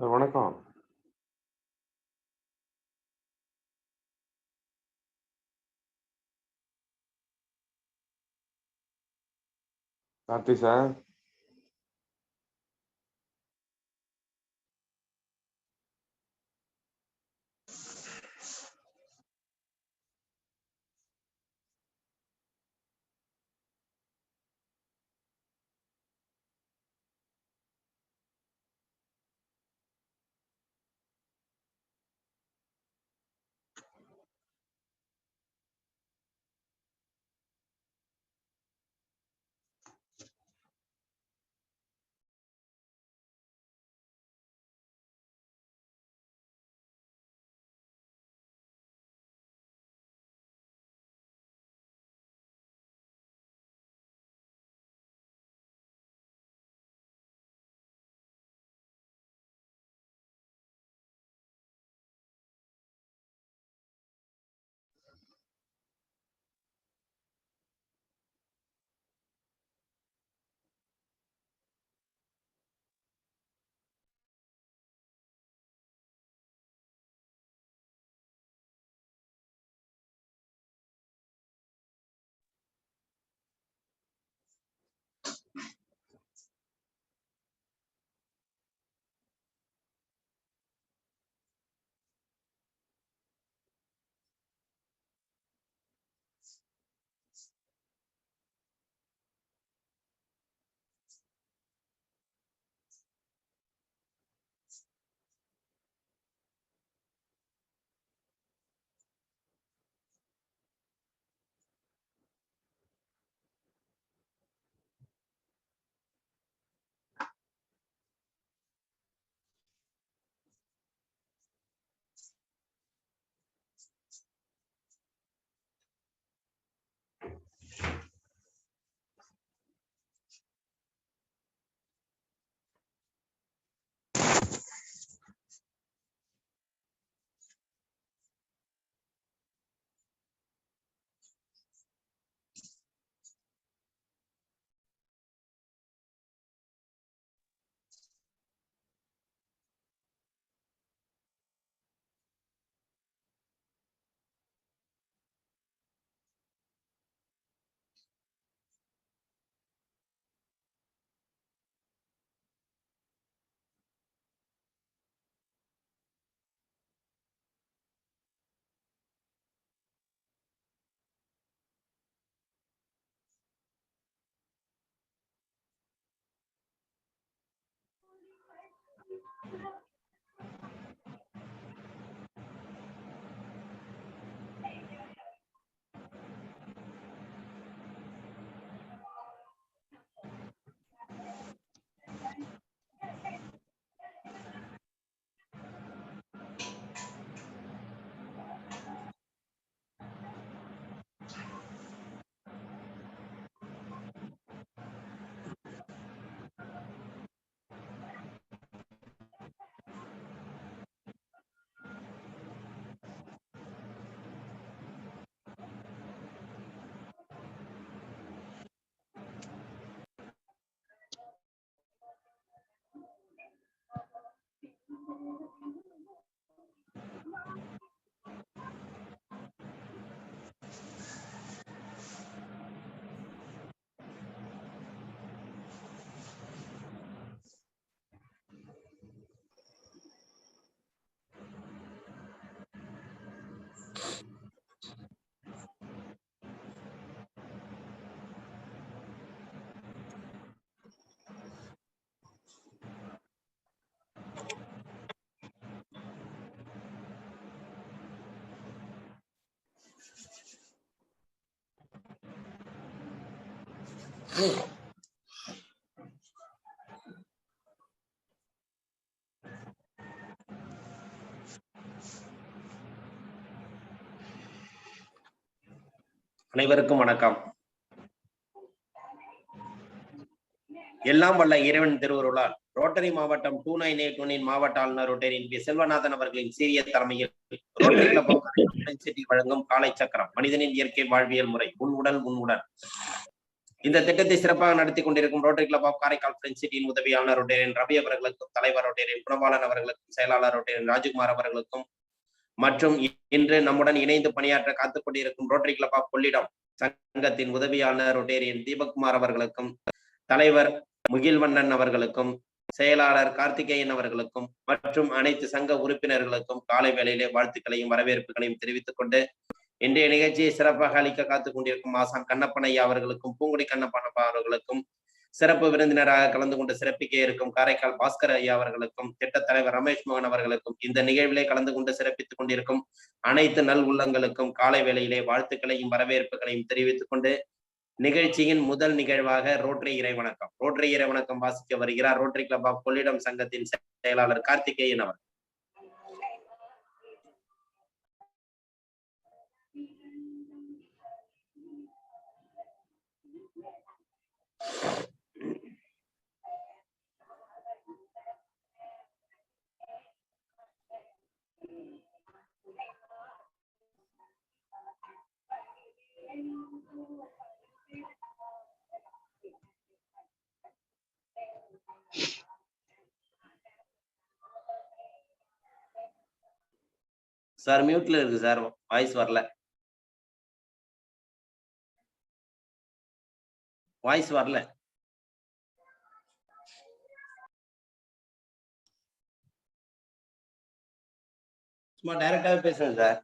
Sir வணக்கம். Karthi sir. அனைவருக்கும் வணக்கம். எல்லாம் வல்ல இறைவன் திருவருளால் ரோட்டரி மாவட்டம் 2981 மாவட்ட ஆளுநர் ரோட்டரியின் பி செல்வநாதன் அவர்களின் சீரிய தலைமையில் ரோட்டரி கிளப் வழங்கும் காலை சக்கரம் மனிதனின் இயற்கை வாழ்வியல் முறை உன் உடல் உன்னுடன் இந்த திட்டத்தை சிறப்பாக நடத்தி கொண்டிருக்கும் rotary club of Karaikal French சிட்டியின் உதவியாளர் ரோட்டேரியன் ரவி அவர்களுக்கும், தலைவர் ரோட்டேரியன் குணபாலன் அவர்களுக்கும், செயலாளர் ரோட்டேரியன் ராஜ்குமார் அவர்களுக்கும் மற்றும் இன்று நம்முடன் இணைந்து பணியாற்ற காத்துக் கொண்டிருக்கும் ரோட்டரி கிளப் ஆஃப் கொள்ளிடம் சங்கத்தின் உதவியாளர் ரோட்டேரியன் தீபக்குமார் அவர்களுக்கும், தலைவர் முகில்வண்ணன் அவர்களுக்கும், செயலாளர் கார்த்திகேயன் அவர்களுக்கும் மற்றும் அனைத்து சங்க உறுப்பினர்களுக்கும் காலை வேளையிலே வாழ்த்துக்களையும் வரவேற்புகளையும் தெரிவித்துக் கொண்டு இன்றைய நிகழ்ச்சியை சிறப்பாக அளிக்க காத்துக் கொண்டிருக்கும் ஆசான் கண்ணப்பன் ஐயா அவர்களுக்கும், பூங்குடி கண்ணப்பன் அவர்களுக்கும், சிறப்பு விருந்தினராக கலந்து கொண்டு சிறப்பிக்க இருக்கும் காரைக்கால் பாஸ்கர் ஐயா அவர்களுக்கும், திட்டத் தலைவர் ரமேஷ் மோகன் அவர்களுக்கும், இந்த நிகழ்விலே கலந்து கொண்டு சிறப்பித்துக் கொண்டிருக்கும் அனைத்து நல் உள்ளங்களுக்கும் காலை வேளையிலே வாழ்த்துக்களையும் வரவேற்புகளையும் தெரிவித்துக் கொண்டு நிகழ்ச்சியின் முதல் நிகழ்வாக ரோட்டரி இறைவணக்கம் வாசிக்க வருகிறார் ரோட்டரி கிளப் ஆஃப் கொள்ளிடம் சங்கத்தின் செயலாளர் கார்த்திகேயன் அவர். சார் மியூட்ல இருக்கு சார், வாய்ஸ் வரல. சும்மா டைரக்டாவே பேசுங்க சார்.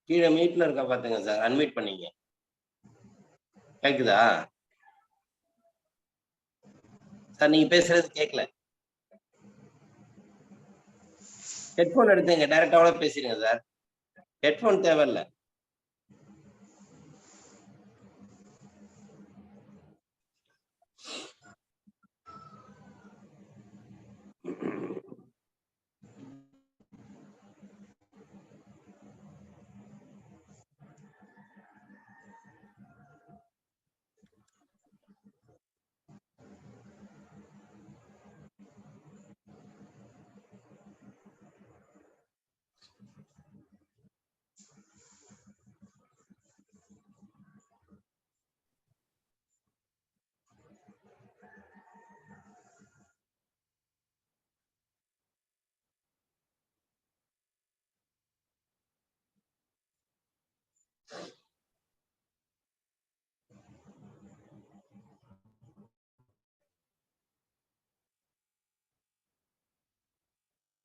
கீழே மியூட்ல இருக்க பாத்துங்க சார், அன்மியூட் பண்ணீங்க. கேக்குதா சார்? நீங்க பேசுறது கேட்கல. ஹெட்போன் எடுத்துங்க, டைரக்டாவோட பேசிடுங்க சார். ஹெட்போன் தேவையில்ல.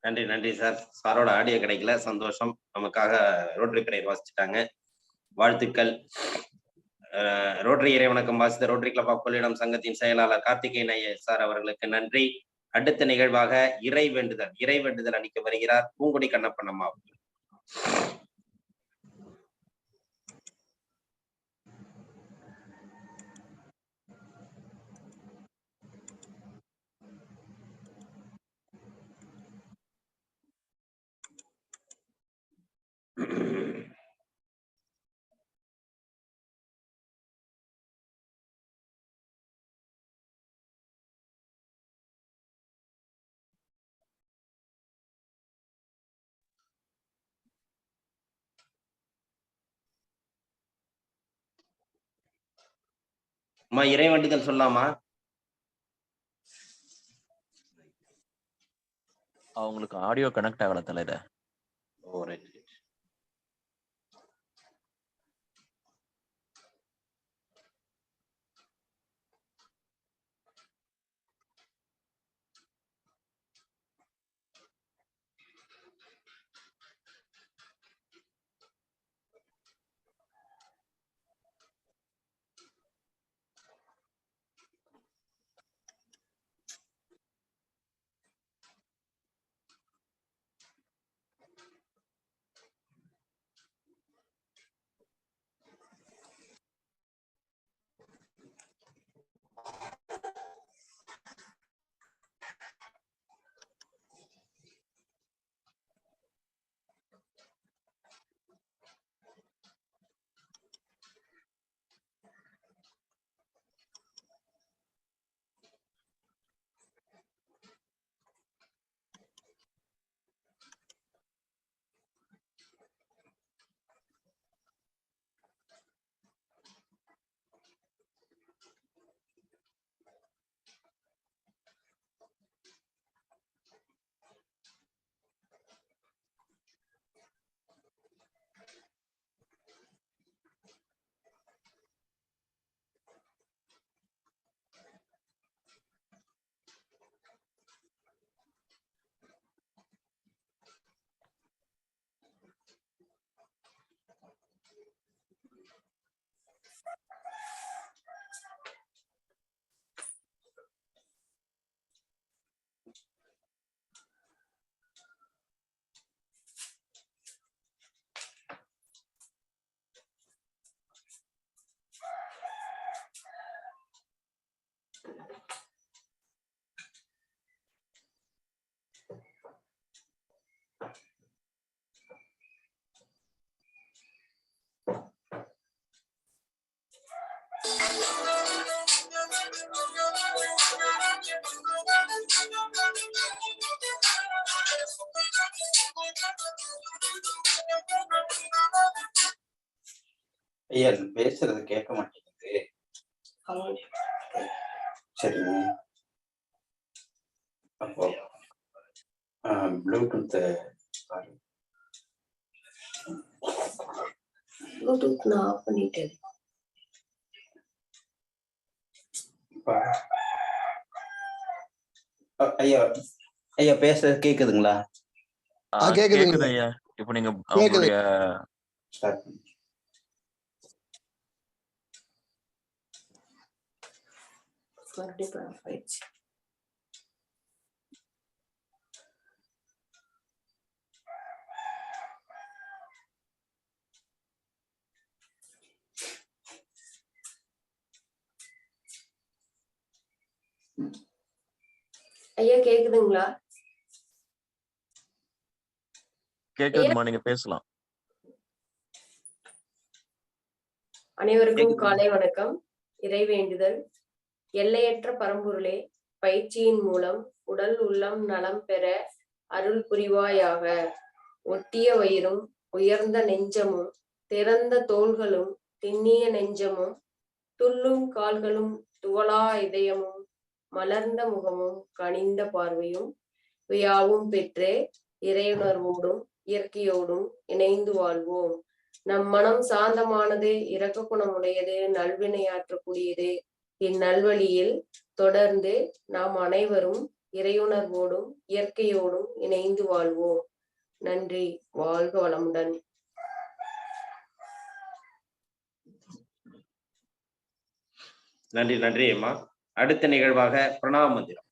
நன்றி சார். சாரோட ஆடியோ கிடைக்கல, சந்தோஷம். நமக்காக ரோட்டரி பிரையர் வாசிச்சுட்டாங்க, வாழ்த்துக்கள். ரோட்டரி இறைவணக்கம் வாசித்த ரோட்டரி கிளப் ஆஃப் கொள்ளிடம் சங்கத்தின் செயலாளர் கார்த்திகேயன் ஐயர் சார் அவர்களுக்கு நன்றி. அடுத்த நிகழ்வாக இறை வேண்டுதல் அளிக்க வருகிறார் பூங்குடி கண்ணப்பன் அம்மா அவர்கள். அம்மா இறை வேண்டுதல் சொல்லாமா? அவங்களுக்கு ஆடியோ கனெக்ட் ஆகல தலையில. ஓ ரைட். ஐயா பேசுறது கேட்க மாட்டேங்குது. சரிங்க. அப்போ ப்ளூடூத் நான் ஆஃப் பண்ணிட்டேன். ஐயா ஐயா பேசுறது கேக்குதுங்களா? கேக்குது ஐயா. இப்போ நீங்க அவங்களுடைய ஸ்டார்ட் பண்ணி மறுபடியும் ஆஃப் ஆயிடுச்சு. ஐயா கேக்குதுங்களா? கேக்குதுமா, நீங்க பேசலாம். அனைவருக்கும் காலை வணக்கம். இறைவேண்டுதல். எல்லையற்ற பரம்பொருளே, பயிற்சியின் மூலம் உடல் உள்ளம் நலம் பெற அருள் புரிவாயாக. ஒட்டிய வயிறும் உயர்ந்த நெஞ்சமும் திறந்த தோள்களும் திண்ணிய நெஞ்சமும் துள்ளும் கால்களும் துவளா இதயமும் மலர்ந்த முகமும் கனிந்த பார்வையும் யாவும் பெற்றே இறையுணர்வோடும் இயற்கையோடும் இணைந்து வாழ்வோம். நம் மனம் சாந்தமானது, இரக்க குணமுடையது, நல்வினையாற்றக்கூடியது. இந்நல்வழியில் தொடர்ந்து நாம் அனைவரும் இறையுணர்வோடும் இயற்கையோடும் இணைந்து வாழ்வோம். நன்றி. வாழ்க வளமுடன். நன்றி நன்றி அம்மா. அடுத்த நிகழ்வாக பிரணாம மந்திரம்.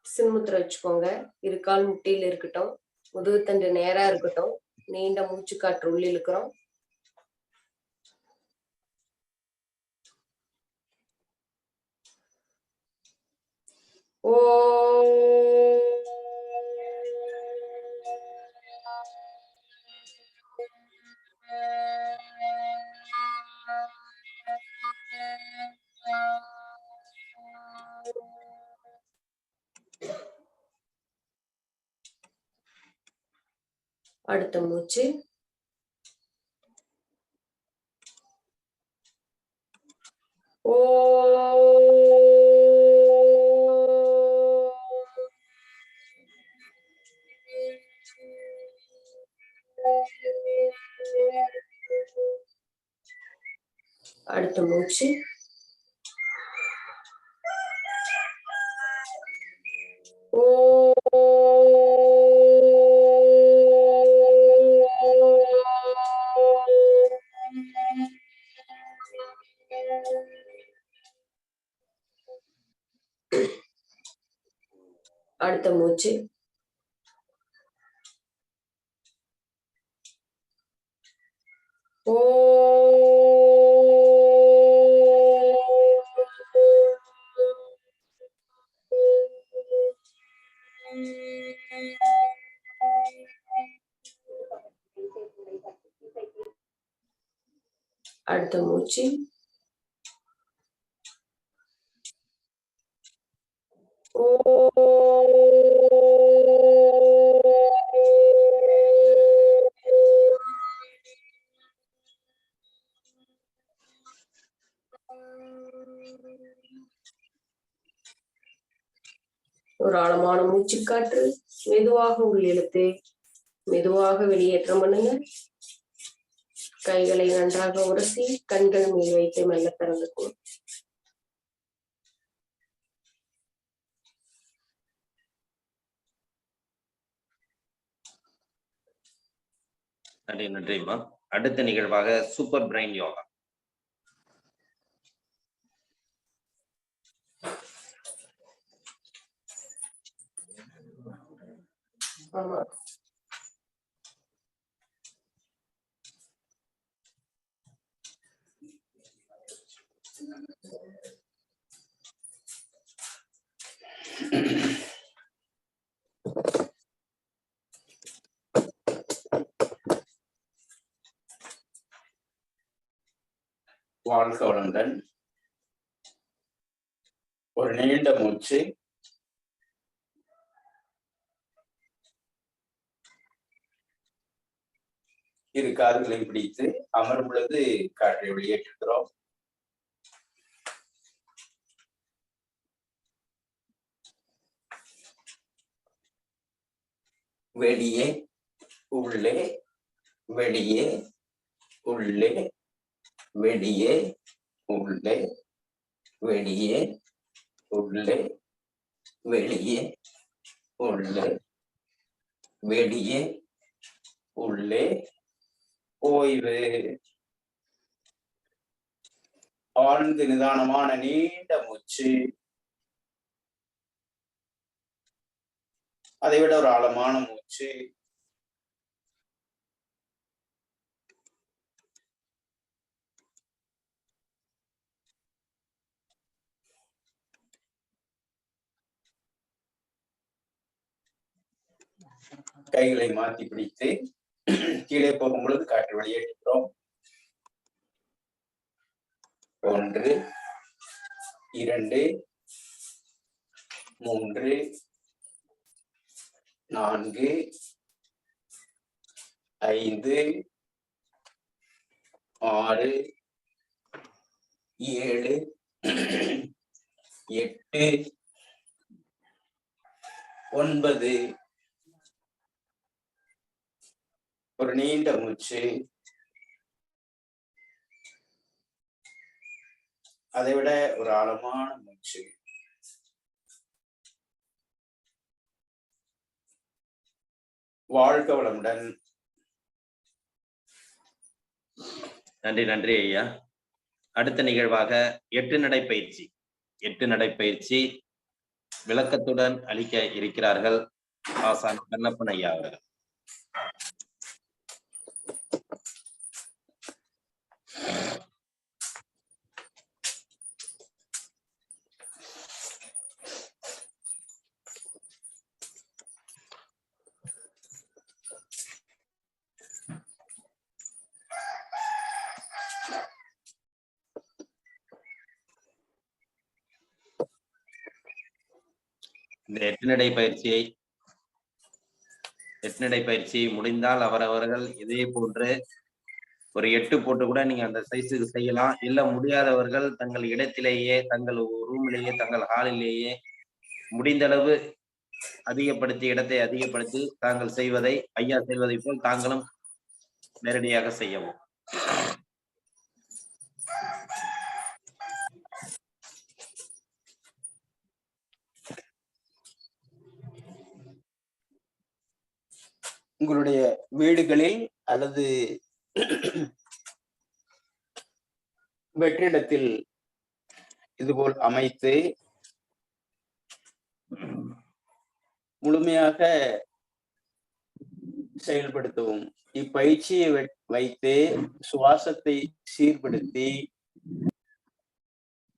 சின்முத்திரை வச்சுக்கோங்க. இரு கால் முட்டியில் இருக்கட்டும். முதுகுத்தண்டு நேரா இருக்கட்டும். நீண்ட மூச்சு காற்று உள்ள இழுக்கிறோம். ஓ அடுத்த மூச்சு. ஓ அடுத்த மூச்சு. ஓ அடுத்த மூச்சு. ஓ அடுத்த மூச்சு. ஓ ஒரு ஆழமான மூச்சு காற்று மெதுவாக உள்ளிழுத்து மெதுவாக வெளியேற்றம் பண்ணுங்க. கைகளை நன்றாக உரசி கண்கள் மீது வைத்து மெல்ல திறந்துக்கும். நன்றி நன்றிம்மா. அடுத்த நிகழ்வாக சூப்பர் பிரைன் யோகா. ஆமா. வாழ்க வளமுடன். ஒரு நீண்ட மூச்சு. இரு காதுகளையும் பிடித்து அமரும் பொழுது காற்றை வெளியேற்றுகிறோம். வெளியே உள்ளே வெளியே உள்ளே வெளியே உள்ளே வெளியே உள்ளே வெளியே உள்ளே வெளியே உள்ளே. ஓய்வு. ஆழ்ந்து நிதானமான நீண்ட மூச்சு. அதைவிட ஒரு ஆழமான மூச்சு. கைகளை மாற்றி பிடித்து கீழே போகும் பொழுது காற்று வெளியேற்றுகிறோம். 1 2 3 4 5 6 7 8 9. ஒரு நீண்ட மூச்சு. அதைவிட ஒரு ஆழமான மூச்சு. வாழ்க வளமுடன். நன்றி நன்றி ஐயா. அடுத்த நிகழ்வாக 8 நடைப்பயிற்சி. 8 நடைப்பயிற்சி விளக்கத்துடன் அளிக்க இருக்கிறார்கள் ஆசான் கண்ணப்பன் ஐயா அவர்கள். இந்த 8 நடைப்பயிற்சியை முடிந்தால் அவரவர்கள் இதே போன்று ஒரு 8 போட்டு கூட நீங்க அந்த சைஸுக்கு செய்யலாம். இல்ல முடியாதவர்கள் தங்கள் இடத்திலேயே, தங்கள் ரூமிலேயே, தங்கள் ஹாலிலேயே முடிந்த அளவு இடத்தை அதிகப்படுத்தி தாங்கள் செய்வதை, ஐயா செய்வதை போல் தாங்களும் நேரடியாக செய்யவும். உங்களுடைய வீடுகளில் அல்லது வெற்றிடத்தில் இதுபோல் அமைத்து முழுமையாக செயல்படுத்தவும். இப்பயிற்சியை வைத்து சுவாசத்தை சீர்படுத்தி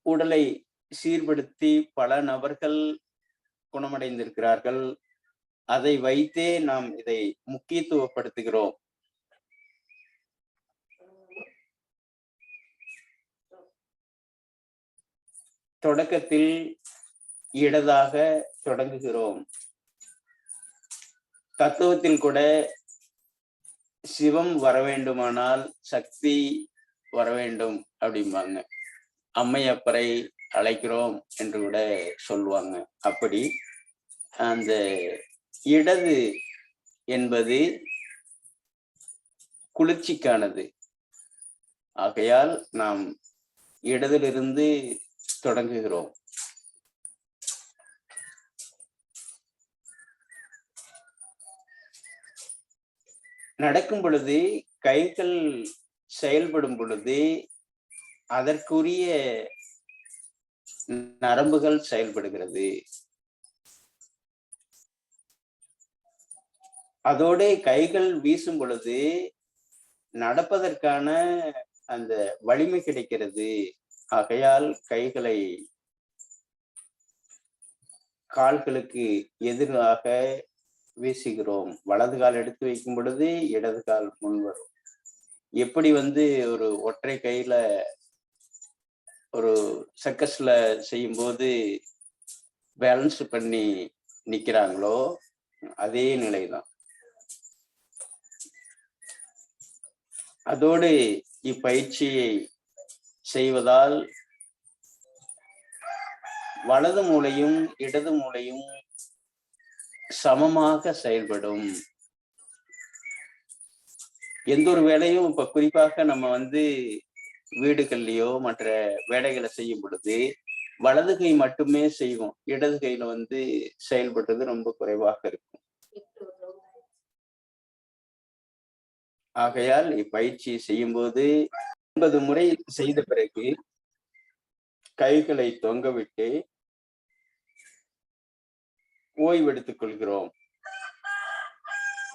உடலை சீர்படுத்தி பல நபர்கள் குணமடைந்திருக்கிறார்கள். அதை வைத்தே நாம் இதை முக்கியத்துவப்படுத்துகிறோம். தொடக்கத்தில் இடதாக தொடங்குகிறோம். தத்துவத்தில் கூட சிவம் வர வேண்டுமானால் சக்தி வர வேண்டும் அப்படிம்பாங்க. அம்மையப்பரை அழைக்கிறோம் என்று கூட சொல்லுவாங்க. அப்படி அந்த இடது என்பது குளிர்ச்சிக்கானது. ஆகையால் நாம் இடதிலிருந்து தொடங்குகிறோம். நடக்கும் பொழுது, கைகள் செயல்படும் பொழுது அதற்குரிய நரம்புகள் செயல்படுகிறது. அதோட கைகள் வீசும் பொழுது நடப்பதற்கான அந்த வலிமை கிடைக்கிறது. ஆகையால் கைகளை கால்களுக்கு எதிராக வீசுகிறோம். வலது கால் எடுத்து வைக்கும் பொழுது இடது கால் முன் வரும். எப்படி ஒரு ஒற்றை கையில ஒரு சர்க்கஸ்ல செய்யும் போது பேலன்ஸ் பண்ணி நிக்கிறாங்களோ அதே நிலைதான். அதோடு இப்பயிற்சியை செய்வதால் வலது மூளையும் இடது மூளையும் சமமாக செயல்படும். எந்த ஒரு வேலையும் இப்ப குறிப்பாக நம்ம வீடுகள்லயோ மற்ற வேலைகளை செய்யும் பொழுது வலது கை மட்டுமே செய்வோம், இடது கையில செயல்படுறது ரொம்ப குறைவாக இருக்கும். ஆகையால் இப்பயிற்சி செய்யும் போது 9 முறை செய்த பிறகு கைகளை தொங்கவிட்டு ஓய்வெடுத்துக் கொள்கிறோம்.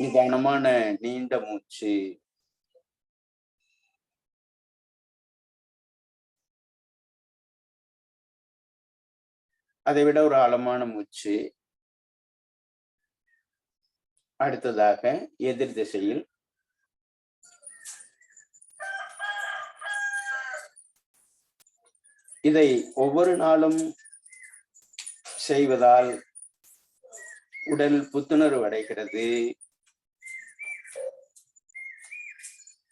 நிதானமான நீண்ட மூச்சு. அதை விட ஒரு ஆழமான மூச்சு. அடுத்ததாக எதிர் திசையில் இதை ஒவ்வொரு நாளும் செய்வதால் உடல் புத்துணர்வு அடைகிறது,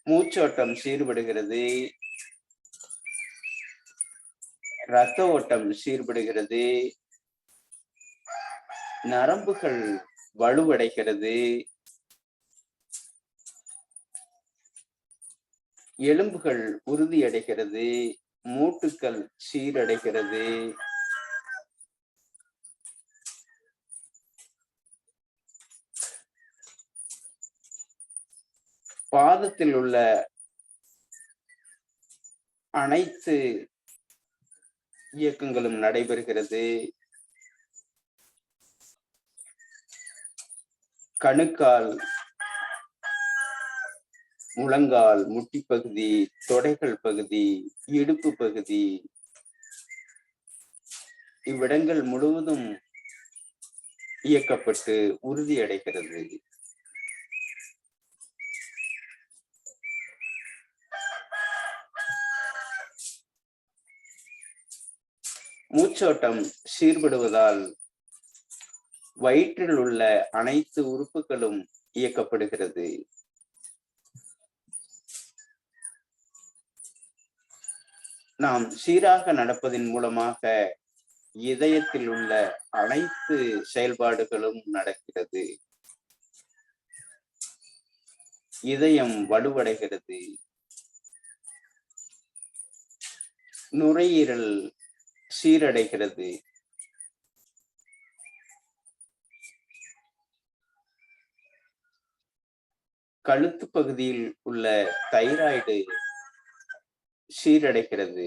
மூச்சோட்டம் சீர்படுகிறது, இரத்த ஓட்டம் சீர்படுகிறது, நரம்புகள் வலுவடைகிறது, எலும்புகள் உறுதியடைகிறது, மூட்டுக்கள் சீரடைகிறது. பாதத்தில் உள்ள அனைத்து இயக்கங்களும் நடைபெறுகிறது. கணுக்கால், முழங்கால், முட்டி பகுதி, தொடைகள் பகுதி, இடுப்பு பகுதி, இவ்விடங்கள் முழுவதும் இயக்கப்பட்டு உறுதியடைகிறது. மூச்சோட்டம் சீர்படுவதால் வயிற்றில் உள்ள அனைத்து உறுப்புகளும் இயக்கப்படுகிறது. நாம் சீராக நடப்பதன் மூலமாக இதயத்தில் உள்ள அனைத்து செயல்பாடுகளும் நடக்கிறது. இதயம் வலுவடைகிறது. நுரையீரல் சீரடைகிறது. கழுத்து பகுதியில் உள்ள தைராய்டு சீரடைகிறது.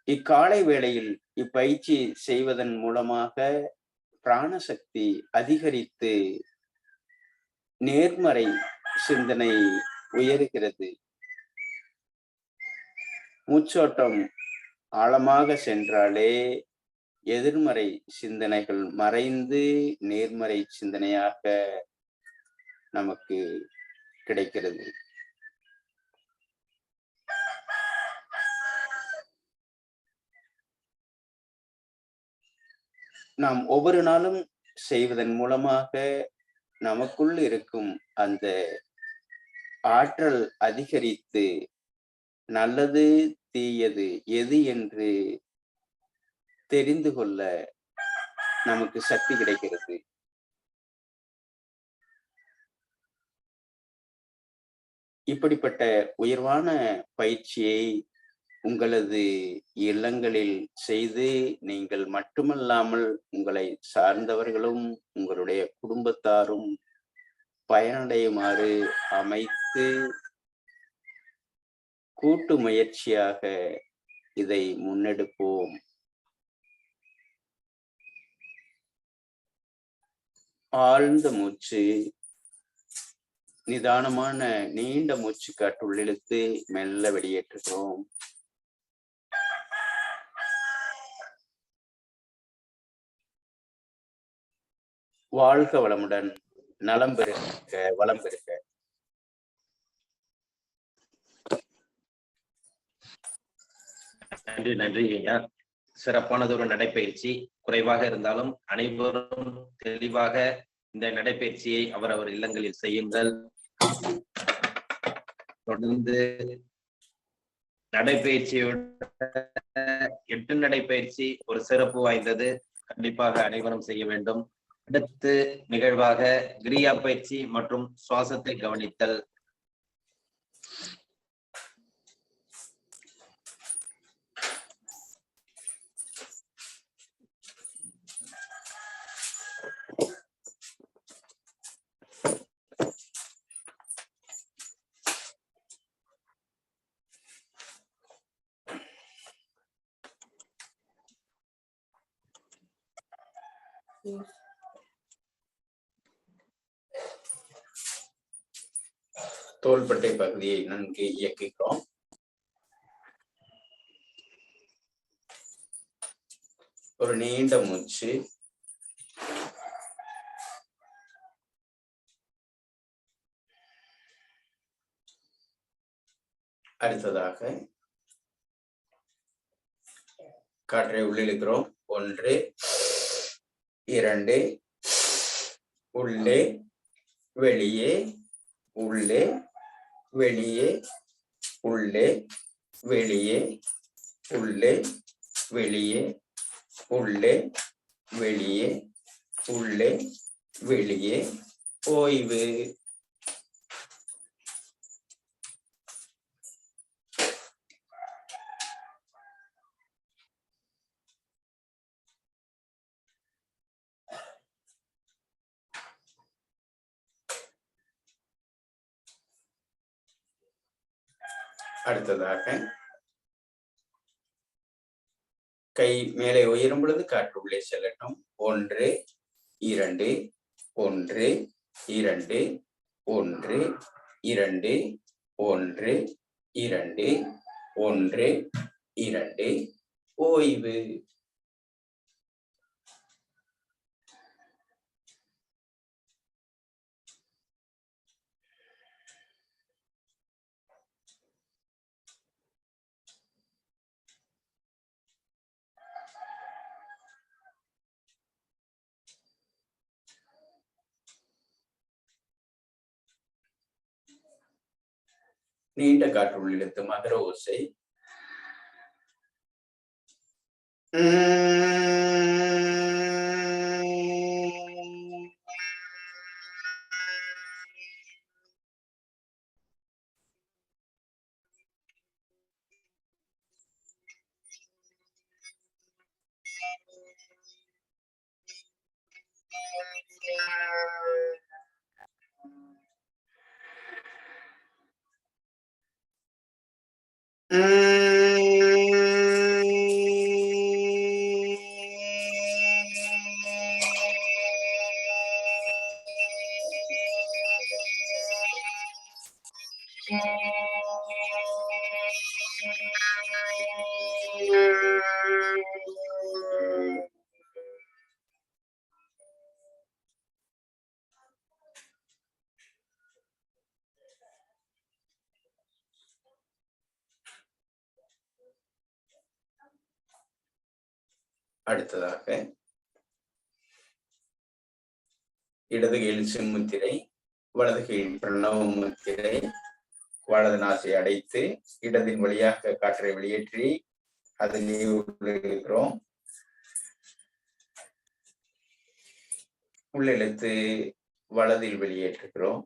இக்காலை வேளையில் இப்பயிற்சி செய்வதன் மூலமாக பிராணசக்தி அதிகரித்து நேர்மறை சிந்தனை உயர்கிறது. மூச்சோட்டம் ஆழமாக சென்றாலே எதிர்மறை சிந்தனைகள் மறைந்து நேர்மறை சிந்தனையாக நமக்கு கிடைக்கிறது. நாம் ஒவ்வொரு நாளும் செய்வதன் மூலமாக நமக்குள் இருக்கும் அந்த ஆற்றல் அதிகரித்து நல்லது தீயது எது என்று தெரிந்து கொள்ள நமக்கு சக்தி கிடைக்கிறது. இப்படிப்பட்ட உயர்வான பயிற்சியை உங்களது இல்லங்களில் செய்து நீங்கள் மட்டுமல்லாமல் உங்களை சார்ந்தவர்களும் உங்களுடைய குடும்பத்தாரும் பயனடையுமாறு அமைத்து கூட்டு முயற்சியாக இதை முன்னெடுப்போம். ஆழ்ந்த மூச்சு, நிதானமான நீண்ட மூச்சு காற்று உள்ளிழுத்து மெல்ல வெளியேற்றுகிறோம். வாழ்க வளமுடன், நலம் பெருக, வளம் பெருக. நன்றி ஐயா. சிறப்பானதொரு நடைப்பயிற்சி. குறைவாக இருந்தாலும் அனைவரும் தெளிவாக இந்த நடைப்பயிற்சியை அவரவர் இல்லங்களில் செய்யுங்கள். தொடர்ந்து நடைப்பயிற்சியோட 8 நடைப்பயிற்சி ஒரு சிறப்பு வாய்ந்தது. கண்டிப்பாக அனைவரும் செய்ய வேண்டும். அடுத்து நிகழ்வாக கிரியா பயிற்சி மற்றும் சுவாசத்தை கவனித்தல். தோள்பட்டை பகுதியை நன்கு இயக்குகிறோம். ஒரு நீண்ட மூச்சு. அடுத்ததாக காற்றை உள்ளிழுக்கிறோம். 1 2 உள்ளே வெளியே உள்ளே வெளியே உள்ளே வெளியே உள்ளே வெளியே உள்ளே வெளியே உள்ளே வெளியே. ஓய்வு. அடுத்ததாக கை மேலே உயரும் பொழுது காற்று உள்ளே செல்லட்டும். 1 2 1 2 1 2 1 2 1 2. ஓய்வு. நீண்ட காற்று உள்ளிழுத்து மதுர ஓசை. அடுத்ததாக இடது கையில் சின்முத்திரை, வலது கையில் பிரணவ முத்திரை. வலது நாசை அடைத்து இடதின் வழியாக காற்றை வெளியேற்றி அதிலே உள்ளிழுக்கிறோம். உள்ளிழுத்து வலதில் வெளியேற்றுகிறோம்.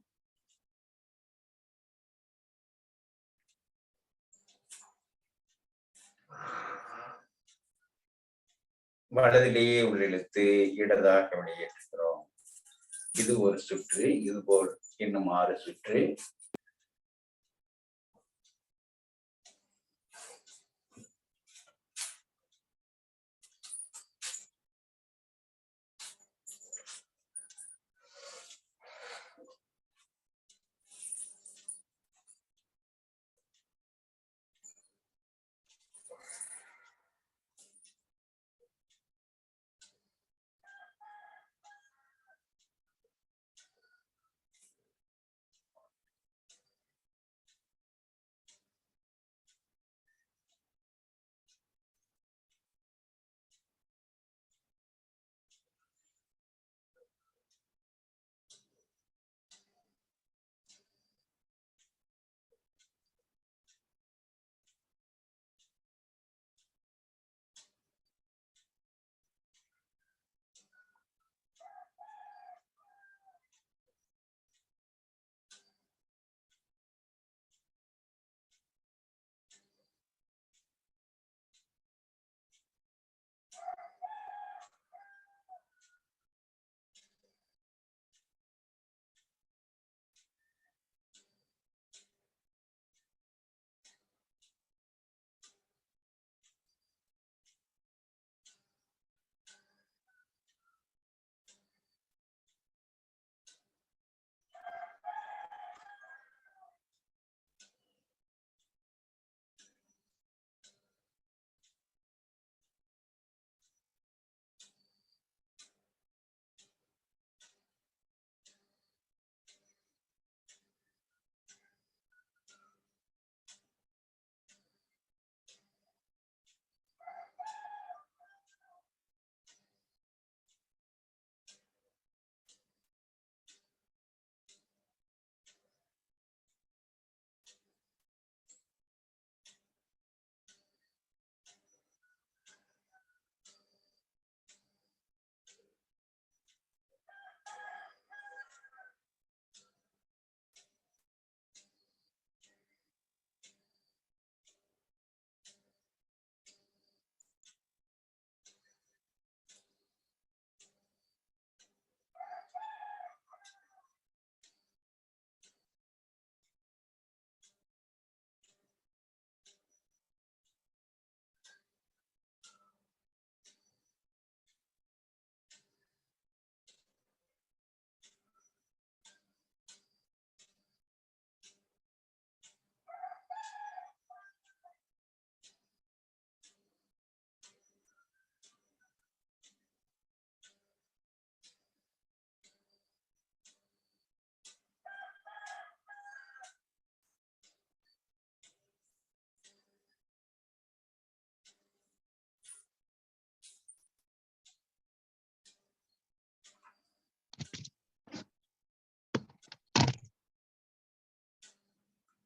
வலதிலேயே உள்ளிழுத்து இடதாக வெளியேற்றுகிறோம். இது ஒரு சுற்று. இது போல் இன்னும் 6 சுற்று.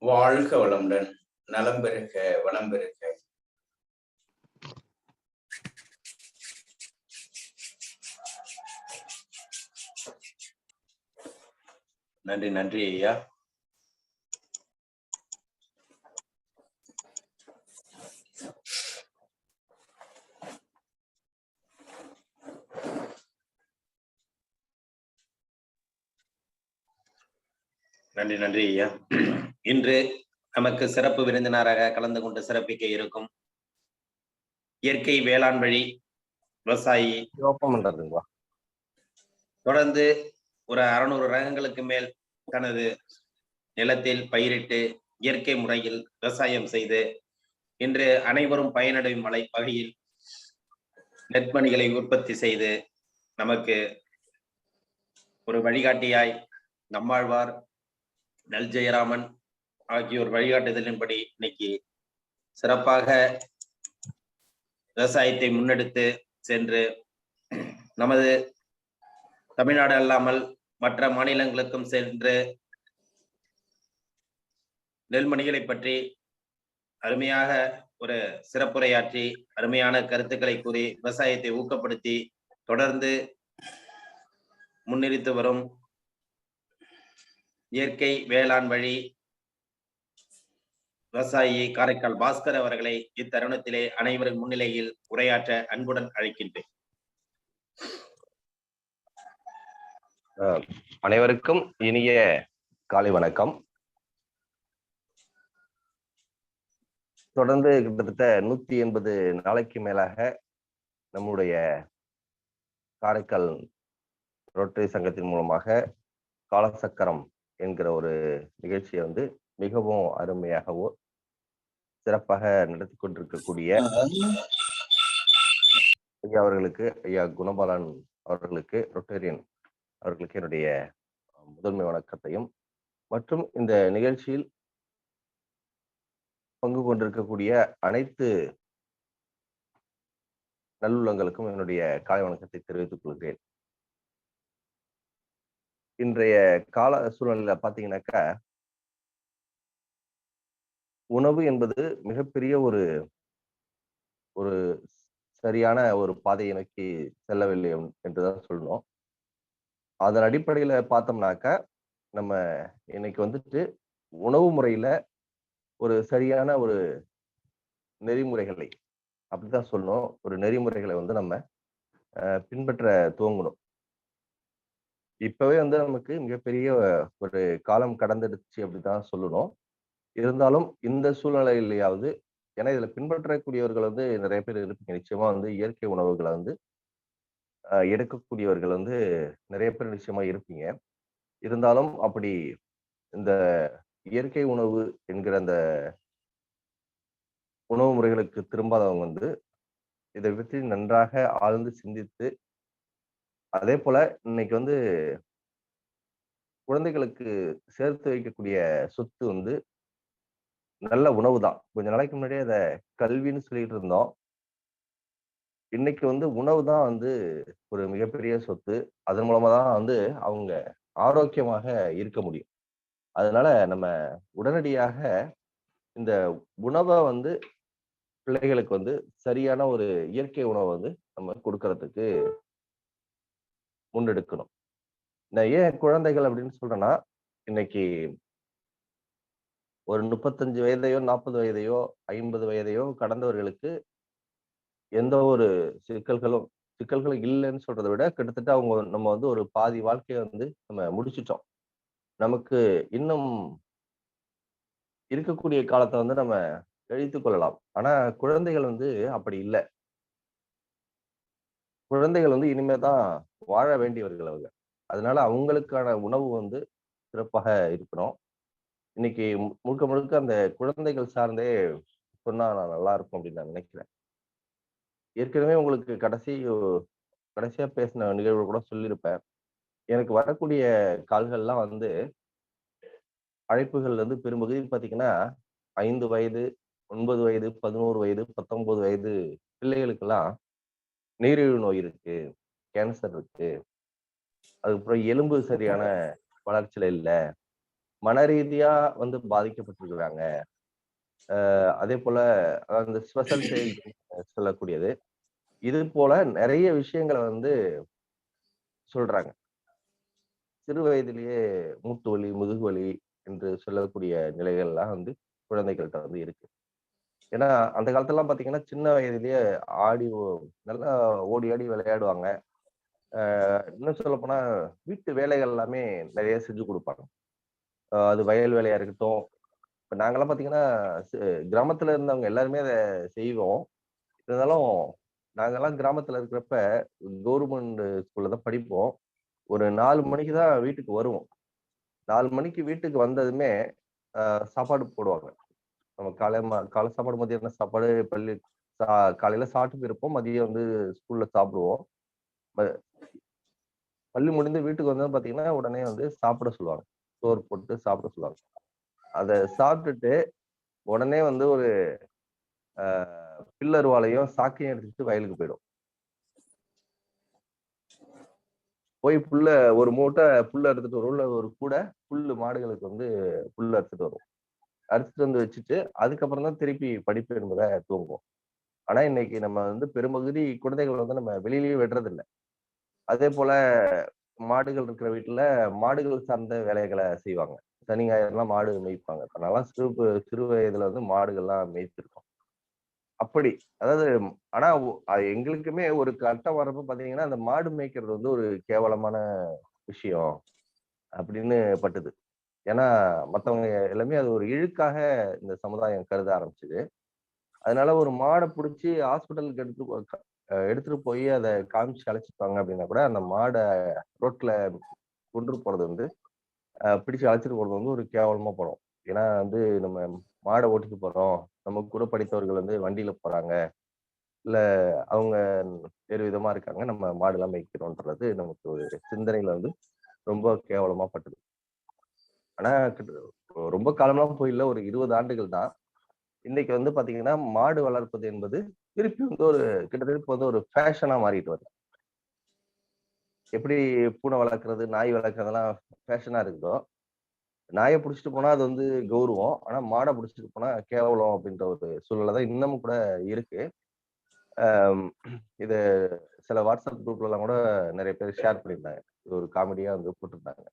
வாழ்க வளமுடன், நலம் பெருக, வளம் பெருக. நன்றி நன்றி ஐயா. நன்றி நன்றி ஐயா. இன்று நமக்கு சிறப்பு விருந்தினராக கலந்து கொண்டு சிறப்பிக்க இருக்கும் இயற்கை வேளாண் வழி விவசாயி, தொடர்ந்து ஒரு 600 ரகங்களுக்கு மேல் தனது நிலத்தில் பயிரிட்டு இயற்கை முறையில் விவசாயம் செய்து இன்று அனைவரும் பயனடையும் வகையில் நெற்மணிகளை உற்பத்தி செய்து நமக்கு ஒரு வழிகாட்டியாய் நம்மாழ்வார், நல் ஜெயராமன் ஆகியோர் வழிகாட்டுதலின்படி இன்னைக்கு சிறப்பாக விவசாயத்தை முன்னெடுத்து சென்று நமது தமிழ்நாடு அல்லாமல் மற்ற மாநிலங்களுக்கும் சென்று நெல்மணிகளை பற்றி அருமையாக ஒரு சிறப்புரையாற்றி அருமையான கருத்துக்களை கூறி விவசாயத்தை ஊக்கப்படுத்தி தொடர்ந்து முன்னிறுத்து வரும் இயற்கை வேளாண் வழி விவசாயி காரைக்கால் பாஸ்கர் அவர்களை இத்தருணத்திலே அனைவரின் முன்னிலையில் உரையாற்ற அன்புடன் அழைக்கின்றேன். அனைவருக்கும் இனிய காலை வணக்கம். தொடர்ந்து கிட்டத்தட்ட 180 நாளைக்கு மேலாக நம்முடைய காரைக்கால் ரோட்டரி சங்கத்தின் மூலமாக காலசக்கரம் என்கிற ஒரு நிகழ்ச்சியை மிகவும் அருமையாகவோ சிறப்பாக நடத்தி கொண்டிருக்கக்கூடிய ஐயா அவர்களுக்கு, ஐயா குணபாலன் அவர்களுக்கு, ரொட்டேரியன் அவர்களுக்கு என்னுடைய முதன்மை வணக்கத்தையும், மற்றும் இந்த நிகழ்ச்சியில் பங்கு கொண்டிருக்கக்கூடிய அனைத்து நல்லுள்ளங்களுக்கும் என்னுடைய காலை வணக்கத்தை தெரிவித்துக் கொள்கிறேன். இன்றைய கால சூழ்நிலையில பாத்தீங்கன்னாக்கா, உணவு என்பது மிகப்பெரிய ஒரு சரியான ஒரு பாதையை நோக்கி செல்லவில்லை என்றுதான் சொல்லணும். அதன் அடிப்படையில பார்த்தோம்னாக்கா, நம்ம இன்னைக்கு உணவு முறையில ஒரு சரியான ஒரு நெறிமுறைகளை, அப்படிதான் சொல்லணும், ஒரு நெறிமுறைகளை நம்ம பின்பற்ற துவங்கணும். இப்பவே நமக்கு மிகப்பெரிய ஒரு காலம் கடந்துடுச்சு அப்படிதான் சொல்லணும். இருந்தாலும் இந்த சூழ்நிலையிலேயாவது, ஏன்னா இதுல பின்பற்றக்கூடியவர்கள் நிறைய பேர் இருப்பீங்க. நிச்சயமா இயற்கை உணவுகளை எடுக்கக்கூடியவர்கள் நிறைய பேர் நிச்சயமா இருப்பீங்க. இருந்தாலும் அப்படி இந்த இயற்கை உணவு என்கிற அந்த உணவு முறைகளுக்கு திரும்பாதவங்க இதை பற்றி நன்றாக ஆழ்ந்து சிந்தித்து, அதே போல இன்னைக்கு குழந்தைகளுக்கு சேர்த்து வைக்கக்கூடிய சொத்து நல்ல உணவு தான். கொஞ்ச நாளைக்கு முன்னாடியே அதை கல்வின்னு சொல்லிட்டு இருந்தோம். இன்னைக்கு உணவு தான் ஒரு மிகப்பெரிய சொத்து. அதன் மூலமா தான் அவங்க ஆரோக்கியமாக இருக்க முடியும். அதனால நம்ம உடனடியாக இந்த உணவை பிள்ளைகளுக்கு சரியான ஒரு இயற்கை உணவை நம்ம கொடுக்கறதுக்கு முன்னெடுக்கணும். நான் ஏன் குழந்தைகள் அப்படின்னு சொல்றேன்னா, இன்னைக்கு ஒரு 35 வயதையோ 40 வயதையோ 50 வயதையோ கடந்தவர்களுக்கு எந்த ஒரு சிக்கல்களும் இல்லைன்னு சொல்றதை விட, கிட்டத்தட்ட நம்ம ஒரு பாதி வாழ்க்கையை நம்ம முடிச்சிட்டோம். நமக்கு இன்னும் இருக்கக்கூடிய காலத்தை நம்ம கழித்துக் கொள்ளலாம். ஆனா குழந்தைகள் அப்படி இல்லை. குழந்தைகள் இனிமேதான் வாழ வேண்டியவர்கள் அவங்க. அதனால அவங்களுக்கான உணவு சிறப்பாக இருக்கணும். இன்னைக்கு முழுக்க முழுக்க அந்த குழந்தைகள் சார்ந்தே சொன்னா நான் நல்லா இருக்கும் அப்படின்னு நான் நினைக்கிறேன். ஏற்கனவே உங்களுக்கு கடைசியா பேசின நிகழ்வு கூட சொல்லியிருப்பேன். எனக்கு வரக்கூடிய கால்கள்லாம் அழைப்புகள் பெரும்பகுதி பார்த்தீங்கன்னா 5 வயது, 9 வயது, 11 வயது, 19 வயது பிள்ளைகளுக்கெல்லாம் நீரிழிவு நோய் இருக்கு, கேன்சர் இருக்கு, அதுக்கப்புறம் எலும்பு சரியான வளர்ச்சியில இல்லை, மன ரீதியா வந்து பாதிக்கப்பட்டிருக்கிறாங்க. அதே போல அந்த ஸ்பெஷல் சைல்டு சொல்லக்கூடியது, இது போல நிறைய விஷயங்களை வந்து சொல்றாங்க. சிறு வயதிலேயே மூட்டு வலி, முதுகு வலி என்று சொல்லக்கூடிய நிலைகள்லாம் வந்து குழந்தைகள்கிட்ட வந்து இருக்கு. ஏன்னா அந்த காலத்துலலாம் பாத்தீங்கன்னா சின்ன வயதிலேயே நல்லா ஓடி ஆடி விளையாடுவாங்க. இன்னும் சொல்ல போனா வீட்டு வேலைகள் எல்லாமே நிறைய செஞ்சு கொடுப்பாங்க. அது வயல் வேலையா இருக்கட்டும். இப்ப நாங்கெல்லாம் பாத்தீங்கன்னா கிராமத்துல இருந்தவங்க எல்லாருமே அதை செய்வோம். இருந்தாலும் நாங்கெல்லாம் கிராமத்துல இருக்கிறப்ப கவர்மெண்ட் ஸ்கூல்ல தான் படிப்போம். ஒரு 4 மணிக்கு தான் வீட்டுக்கு வருவோம். 4 மணிக்கு வீட்டுக்கு வந்ததுமே சாப்பாடு போடுவாங்க. நம்ம காலை சாப்பாடு, மதியான சாப்பாடு, காலையில சாப்பிட்டு போயிருப்போம். மதியம் வந்து ஸ்கூல்ல சாப்பிடுவோம். பள்ளி முடிந்து வீட்டுக்கு வந்தா பாத்தீங்கன்னா உடனே வந்து சாப்பிட சொல்லுவாங்க. சோறு போட்டு சாப்பிட சொல்லுவாங்க. அதை சாப்பிட்டுட்டு உடனே வந்து ஒரு பில்லருவாளையும் சாக்கையும் எடுத்துட்டு வயலுக்கு போயிடும். போய் ஒரு மூட்டை புல்ல எடுத்துட்டு வரும். ஒரு கூடை புல்லு, மாடுகளுக்கு வந்து புல்லு அறுத்துட்டு வரும். அறுத்துட்டு வந்து வச்சுட்டு அதுக்கப்புறம் தான் திருப்பி படிப்பு என்பதை தூங்குவோம். ஆனா இன்னைக்கு நம்ம வந்து பெரும்பகுதி குழந்தைகள் வந்து நம்ம வெளியிலயே விடுறது இல்லை. அதே போல மாடுகள் இருக்கிற வீட்டுல மாடுகள் சார்ந்த வேலைகளை செய்வாங்க. சனி ஞாயிறுலாம் மாடு மேய்ப்பாங்க. அதனால சிறு வயதுல வந்து மாடுகள்லாம் மேய்ச்சிருக்கோம். அப்படி அதாவது ஆனா எங்களுக்குமே ஒரு கட்டம் வரப்ப பாத்தீங்கன்னா அந்த மாடு மேய்க்கிறது வந்து ஒரு கேவலமான விஷயம் அப்படின்னு பட்டது. ஏன்னா மத்தவங்க எல்லாமே அது ஒரு இழுக்காக இந்த சமுதாயம் கருத ஆரம்பிச்சுது. அதனால ஒரு மாடை பிடிச்சி ஹாஸ்பிட்டலுக்கு எடுத்துட்டு போய் அதை காமிச்சு அழைச்சிப்பாங்க அப்படின்னா கூட அந்த மாடை ரோட்ல கொண்டு போறது வந்து பிடிச்சு அழைச்சிட்டு போறது வந்து ஒரு கேவலமா போறோம். ஏன்னா வந்து நம்ம மாடை ஓட்டிட்டு போறோம், நம்ம கூட படித்தவர்கள் வந்து வண்டியில போறாங்க, இல்ல அவங்க வேறு விதமா இருக்காங்க, நம்ம மாடு எல்லாம் மேய்க்கிறோன்றது நமக்கு ஒரு சிந்தனையில வந்து ரொம்ப கேவலமா பட்டது. ஆனா ரொம்ப காலம்லாம் போயில, ஒரு 20 ஆண்டுகள் தான். இன்னைக்கு வந்து பாத்தீங்கன்னா மாடு வளர்ப்பது என்பது திருப்பி வந்து ஒரு கிட்டத்தட்ட வந்து ஒரு ஃபேஷனா மாறிட்டு வருது. எப்படி பூனை வளர்க்கறது, நாய் வளர்க்கறதெல்லாம் ஃபேஷனா இருக்குதோ, நாயை பிடிச்சிட்டு போனா அது வந்து கௌரவம், ஆனா மாடை பிடிச்சிட்டு போனா கேவலம் அப்படின்ற ஒரு சூழ்நிலை தான் இன்னமும் கூட இருக்கு. இது சில வாட்ஸ்அப் குரூப்ல எல்லாம் கூட நிறைய பேர் ஷேர் பண்ணியிருந்தாங்க. இது ஒரு காமெடியா வந்து போட்டிருந்தாங்க.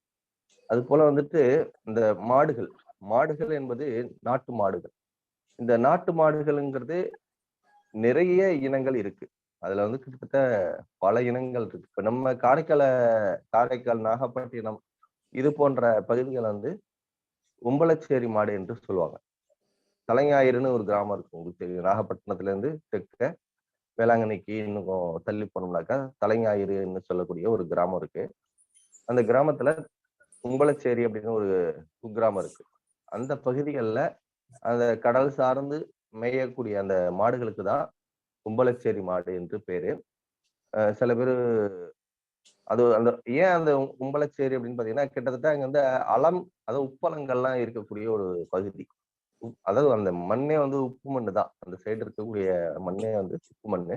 அது போல வந்துட்டு இந்த மாடுகள் மாடுகள் என்பது நாட்டு மாடுகள். இந்த நாட்டு மாடுகள்ங்கிறது நிறைய இனங்கள் இருக்கு. அதுல வந்து கிட்டத்தட்ட பல இனங்கள் இருக்கு. இப்ப நம்ம காரைக்கால், நாகப்பட்டினம் இது போன்ற பகுதிகள் வந்து உம்பளச்சேரி மாடு என்று சொல்லுவாங்க. தலைஞாயிறுன்னு ஒரு கிராமம் இருக்கு, உங்களுக்கு தெரியும். நாகப்பட்டினத்துல இருந்து தெற்க வேளாங்கண்ணிக்கு இன்னும் தள்ளி போனோம்னாக்கா தலைஞாயிறுன்னு சொல்லக்கூடிய ஒரு கிராமம் இருக்கு. அந்த கிராமத்துல உம்பளச்சேரி அப்படின்னு ஒரு குக்கிராமம் இருக்கு. அந்த பகுதிகள்ல அந்த கடல் சார்ந்து மேயக்கூடிய அந்த மாடுகளுக்கு தான் கும்பலச்சேரி மாடு என்று பேரு. சில பேரு அது அந்த ஏன் அந்த கும்பலச்சேரி அப்படின்னு பாத்தீங்கன்னா, கிட்டத்தட்ட அங்க வந்து அதாவது உப்பளங்கள்லாம் இருக்கக்கூடிய ஒரு பகுதி. அதாவது அந்த மண்ணே வந்து உப்பு மண்ணு தான். அந்த சைடு இருக்கக்கூடிய மண்ணே வந்து உப்பு மண்ணு.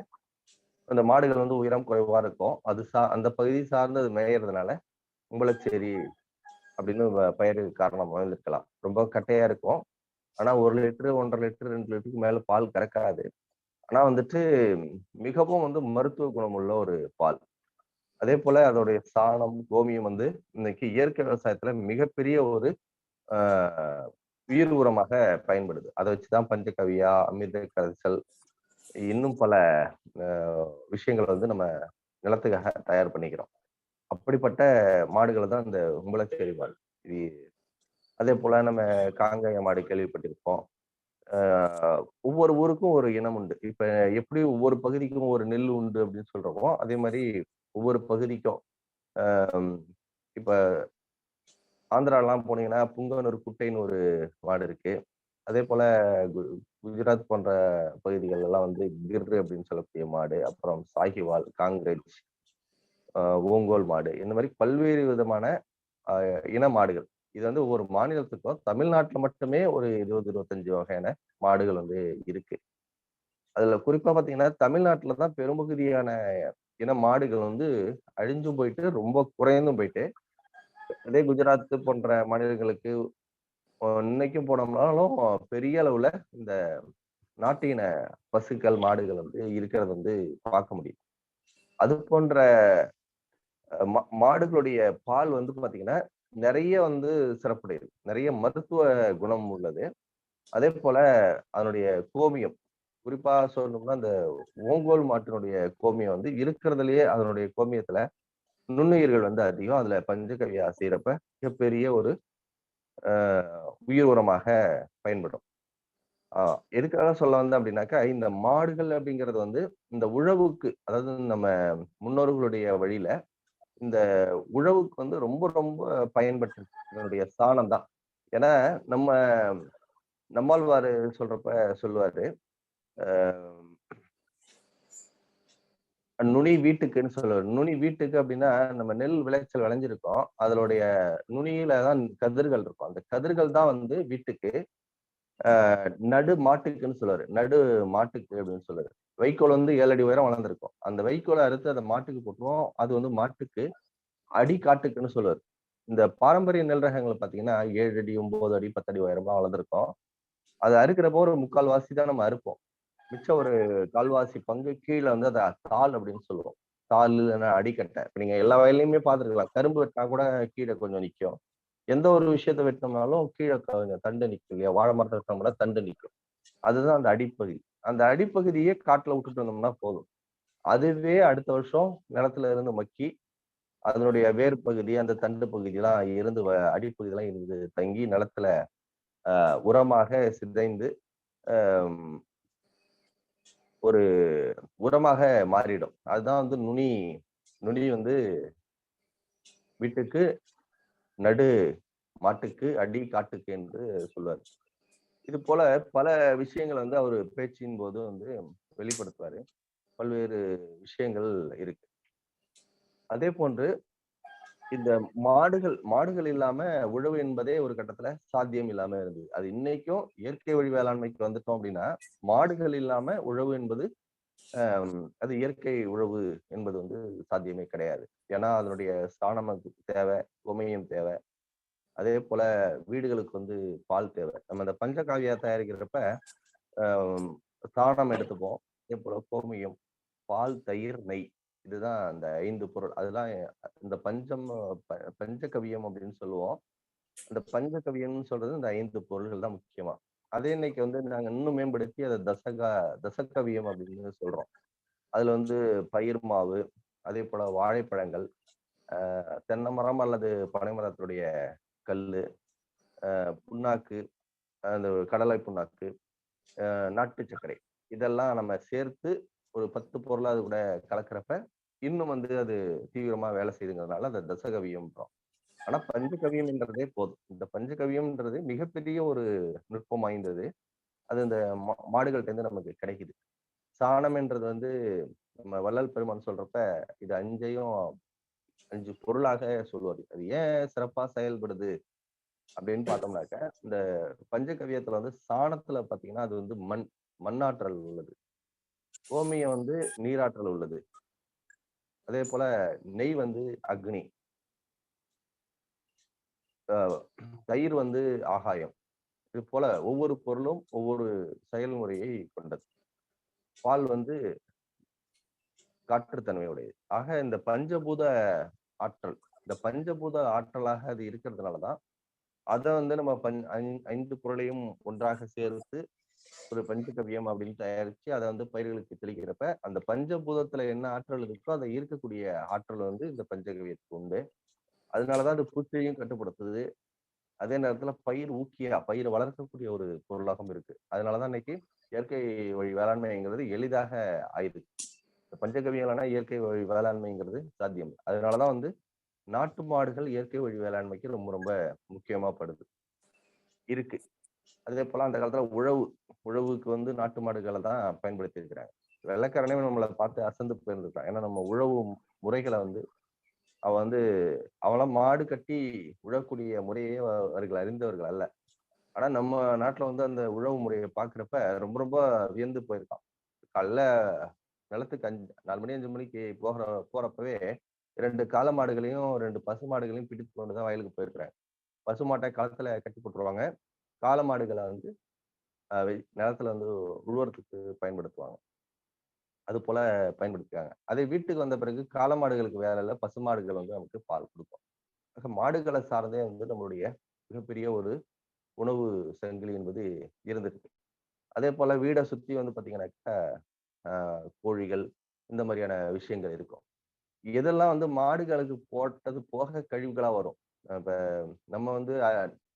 அந்த மாடுகள் வந்து உயரம் குறைவா இருக்கும். அந்த பகுதி சார்ந்து அது மேயறதுனால கும்பலச்சேரி அப்படின்னு பெயரு காரணமா இருக்கலாம். ரொம்ப கட்டையா இருக்கும். ஆனா 1 லிட்டரு, 1.5 லிட்டரு, 2 லிட்டருக்கு மேல பால் கறக்காது. ஆனா வந்துட்டு மிகவும் வந்து மருத்துவ குணமுள்ள ஒரு பால். அதே போல அதோடைய சாணம், கோமியம் வந்து இன்னைக்கு இயற்கை விவசாயத்துல மிகப்பெரிய ஒரு உயிர் உரமாக பயன்படுது. அதை வச்சுதான் பஞ்சகவ்யா, அமிர்த கரைசல், இன்னும் பல விஷயங்களை வந்து நம்ம நிலத்துக்காக தயார் பண்ணிக்கிறோம். அப்படிப்பட்ட மாடுகளை தான் இந்த உம்பளச்சேரி மாடு. இது அதே போல நம்ம காங்கேய மாடு கேள்விப்பட்டிருப்போம். ஒவ்வொரு ஊருக்கும் ஒரு இனம் உண்டு. இப்ப எப்படி ஒவ்வொரு பகுதிக்கும் ஒரு நெல் உண்டு அப்படின்னு சொல்றோமோ, அதே மாதிரி ஒவ்வொரு பகுதிக்கும் இப்ப ஆந்திராலாம் போனீங்கன்னா புங்கனூர் குட்டைன்னு ஒரு மாடு இருக்கு. அதே போல குஜராத் போன்ற பகுதிகள் எல்லாம் வந்து கிர் அப்படின்னு சொல்லக்கூடிய மாடு, அப்புறம் சாகிவால், காங்கிரேஜ், ஓங்கோல் மாடு, இந்த மாதிரி பல்வேறு விதமான இன மாடுகள். இது வந்து ஒவ்வொரு மாநிலத்துக்கும் தமிழ்நாட்டுல மட்டுமே ஒரு 20-25 வகையான மாடுகள் வந்து இருக்கு. அதுல குறிப்பா பாத்தீங்கன்னா தமிழ்நாட்டுலதான் பெரும்பகுதியான இன மாடுகள் வந்து அழிஞ்சும் போயிட்டு ரொம்ப குறைந்தும் போயிட்டு, அதே குஜராத் போன்ற மாநிலங்களுக்கு இன்னைக்கும் போனோம்னாலும் பெரிய அளவுல இந்த நாட்டின பசுக்கள் மாடுகள் வந்து இருக்கிறது வந்து பார்க்க முடியும். அது போன்ற மாடுகளுடைய பால் வந்து பாத்தீங்கன்னா நிறைய வந்து சிறப்புடையது, நிறைய மருத்துவ குணம் உள்ளது. அதே போல அதனுடைய கோமியம், குறிப்பா சொல்லணும்னா அந்த ஓங்கோல் மாட்டினுடைய கோமியம் வந்து இருக்கிறதுலயே அதனுடைய கோமியத்துல நுண்ணுயிர்கள் வந்து அதிகம். அதுல பஞ்சகவ்யா செய்யறப்ப மிகப்பெரிய ஒரு உயிர் உரமாக பயன்படும். எதுக்காக சொல்ல வந்தேன் அப்படின்னாக்கா, இந்த மாடுகள் அப்படிங்கிறது வந்து இந்த உழவுக்கு, அதாவது நம்ம முன்னோர்களுடைய வழியில இந்த உழவுக்கு வந்து ரொம்ப ரொம்ப பயன்பட்டு இதனுடைய சாணம் தான். ஏன்னா நம்ம நம்மாழ்வாரு சொல்றப்ப சொல்லுவாரு, நுனி வீட்டுக்குன்னு சொல்லுவாரு. நுனி வீட்டுக்கு அப்படின்னா நம்ம நெல் விளைச்சல் விளைஞ்சிருக்கோம், அதனுடைய நுனியில தான் கதிர்கள் இருக்கும். அந்த கதிர்கள் தான் வந்து வீட்டுக்கு. நடு மாட்டுக்குன்னு சொல்லுவாரு, நடு மாட்டுக்கு அப்படின்னு சொல்லுவாரு. வைக்கோல் வந்து 7 அடி உயரம் வளர்ந்துருக்கும். அந்த வைக்கோலை அறுத்து அதை மாட்டுக்கு போட்டுருவோம். அது வந்து மாட்டுக்கு அடி காட்டுக்குன்னு சொல்லுவாரு. இந்த பாரம்பரிய நெல் ரகங்கள் பாத்தீங்கன்னா 7 அடி 9 அடி 10 அடி உயரமா வளர்ந்துருக்கும். அது அறுக்கிறப்போ ஒரு 3/4 வாசி தான் நம்ம அறுப்போம். மிச்சம் ஒரு 1/4 வாசி பங்கு கீழே வந்து அதை தாள் அப்படின்னு சொல்லுவோம். தாள் இல்லைன்னா அடிக்கட்டை. இப்ப நீங்க எல்லா வயலையுமே பார்த்துருக்கலாம். கரும்பு வெட்டினா கூட கீழே கொஞ்சம் நிற்கும். எந்த ஒரு விஷயத்த வெட்டினோம்னாலும் கீழே கொஞ்சம் தண்டு நிற்கும் இல்லையா? வாழை மரத்தை வெட்டினோம்னா தண்டு நிற்கும். அதுதான் அந்த அடிப்பகுதி. அந்த அடிப்பகுதியே காட்டுல விட்டுட்டு வந்தோம்னா போதும். அதுவே அடுத்த வருஷம் நிலத்துல இருந்து மக்கி அதனுடைய வேர் பகுதி, அந்த தண்டு பகுதியெல்லாம் இருந்து அடிப்பகுதியெல்லாம் இருந்து தங்கி நிலத்துல உரமாக சிதைந்து ஒரு உரமாக மாறிடும். அதுதான் வந்து நுனி. நுனி வந்து வீட்டுக்கு, நடு மாட்டுக்கு, அடி காட்டுக்கு என்று சொல்லுவார். இது போல பல விஷயங்கள் வந்து அவர் பேச்சின் போது வந்து வெளிப்படுத்துவாரு. பல்வேறு விஷயங்கள் இருக்கு. அதே போன்று இந்த மாடுகள் இல்லாம உழவு என்பதே ஒரு கட்டத்துல சாத்தியம் இல்லாம இருந்தது. அது இன்னைக்கும் இயற்கை வழி வேளாண்மைக்கு வந்துட்டோம் அப்படின்னா, மாடுகள் இல்லாம உழவு என்பது அது இயற்கை உழவு என்பது வந்து சாத்தியமே கிடையாது. ஏன்னா அதனுடைய சாணம் தேவை, கோமியம் தேவை. அதே போல வீடுகளுக்கு வந்து பால் தேவை. நம்ம இந்த பஞ்சகாவியா தயாரிக்கிறப்ப சாணம் எடுத்துப்போம். அதே போல கோமியம், பால், தயிர், நெய், இதுதான் அந்த 5 பொருள். அதெல்லாம் இந்த பஞ்சகவியம் அப்படின்னு சொல்லுவோம். அந்த பஞ்சகவியம்னு சொல்றது இந்த 5 பொருள்கள் தான் முக்கியமா. அதே இன்னைக்கு வந்து நாங்க இன்னும் மேம்படுத்தி அதை தசகவியம் அப்படின்னு சொல்றோம். அதுல வந்து பயிர் மாவு, அதே போல வாழைப்பழங்கள், தென்னை மரம் அல்லது பனை மரத்துடைய கல்லு, புண்ணாக்கு, அந்த கடலை புண்ணாக்கு, நாட்டு சர்க்கரை, இதெல்லாம் நம்ம சேர்த்து ஒரு 10 பொருளா அது கூட கலக்கிறப்ப இன்னும் வந்து அது தீவிரமா வேலை செய்யுங்கிறதுனால அதை தசகவியம்ன்றோம். ஆனா பஞ்சகவியம்ன்றதே போதும். இந்த பஞ்சகவியம்ன்றது மிகப்பெரிய ஒரு நுட்பம் வாய்ந்தது. அது இந்த மாடுகள்ட்ட இருந்து நமக்கு கிடைக்குது. சாணம்ன்றது வந்து நம்ம வள்ளல் பெருமான் சொல்றப்ப இது 5 பொருளாக சொல்லுவாரு. அது ஏன் சிறப்பா செயல்படுது அப்படின்னு பார்த்தோம்னாக்க, இந்த பஞ்சகவியத்துல வந்து சாணத்துல பாத்தீங்கன்னா அது வந்து மண்ணாற்றல் உள்ளது. கோமியம் வந்து நீராற்றல் உள்ளது. அதே போல நெய் வந்து அக்னி, தயிர் வந்து ஆகாயம். இது போல ஒவ்வொரு பொருளும் ஒவ்வொரு செயல்முறையை கொண்டது. பால் வந்து காற்றுத்தன்மையுடையது. ஆக இந்த பஞ்சபூத ஆற்றல், இந்த பஞ்சபூத ஆற்றலாக அது இருக்கிறதுனாலதான் அதை வந்து நம்ம 5 பொருளையும் ஒன்றாக சேர்த்து ஒரு பஞ்சகவியம் அப்படின்னு தயாரிச்சு அதை வந்து பயிர்களுக்கு தெளிக்கிறப்ப அந்த பஞ்சபூதத்துல என்ன ஆற்றல் இருக்கோ அதை ஈர்க்கக்கூடிய ஆற்றல் வந்து இந்த பஞ்சகவியத்துக்கு உண்டு. அதனாலதான் அது பூச்சியையும் கட்டுப்படுத்துது. அதே நேரத்துல பயிர் வளர்க்கக்கூடிய ஒரு பொருளாகவும் இருக்கு. அதனாலதான் இன்னைக்கு இயற்கை வழி வேளாண்மைங்கிறது எளிதாக ஆயிருக்கு. இந்த பஞ்சகவியம்னா இயற்கை வழி வேளாண்மைங்கிறது சாத்தியம். அதனாலதான் வந்து நாட்டு மாடுகள் இயற்கை வழி வேளாண்மைக்கு ரொம்ப ரொம்ப முக்கியமாப்படுது இருக்கு. அதே போல அந்த காலத்துல உழவுக்கு வந்து நாட்டு மாடுகளை தான் பயன்படுத்தி இருக்கிறாங்க. வெள்ளைக்காரனே நம்மளை பார்த்து அசந்து போயிருந்திருக்கான். ஏன்னா நம்ம உழவு முறைகளை வந்து அவெல்லாம் மாடு கட்டி உழக்கூடிய முறையே அவர்கள் அறிந்தவர்கள் அல்ல. ஆனா நம்ம நாட்டுல வந்து அந்த உழவு முறையை பாக்குறப்ப ரொம்ப ரொம்ப வியந்து போயிருக்கான். காலைல நிலத்துக்கு 4 மணி 5 மணிக்கு போறப்பவே 2 காளை மாடுகளையும் 2 பசு மாடுகளையும் பிடித்து கொண்டுதான் வயலுக்கு போயிருக்கிறாங்க. பசு மாட்டை களத்துல கட்டி போட்டுருவாங்க. காளை மாடுகளை வந்து நிலத்துல வந்து உழுவுறதுக்கு பயன்படுத்துவாங்க. அது போல பயன்படுத்திக்காங்க. அதே வீட்டுக்கு வந்த பிறகு காளை மாடுகளுக்கு வேலை இல்லை, பசுமாடுகள் வந்து நமக்கு பால் கொடுக்கும். மாடுகளை சார்ந்தே வந்து நம்மளுடைய மிகப்பெரிய ஒரு உணவு சங்கிலி என்பது இருந்திருக்கு. அதே போல வீடை சுத்தி வந்து பாத்தீங்கன்னாக்கா கோழிகள் இந்த மாதிரியான விஷயங்கள் இருக்கும். இதெல்லாம் வந்து மாடுகளுக்கு போட்டது போக கழிவுகளா வரும். இப்ப நம்ம வந்து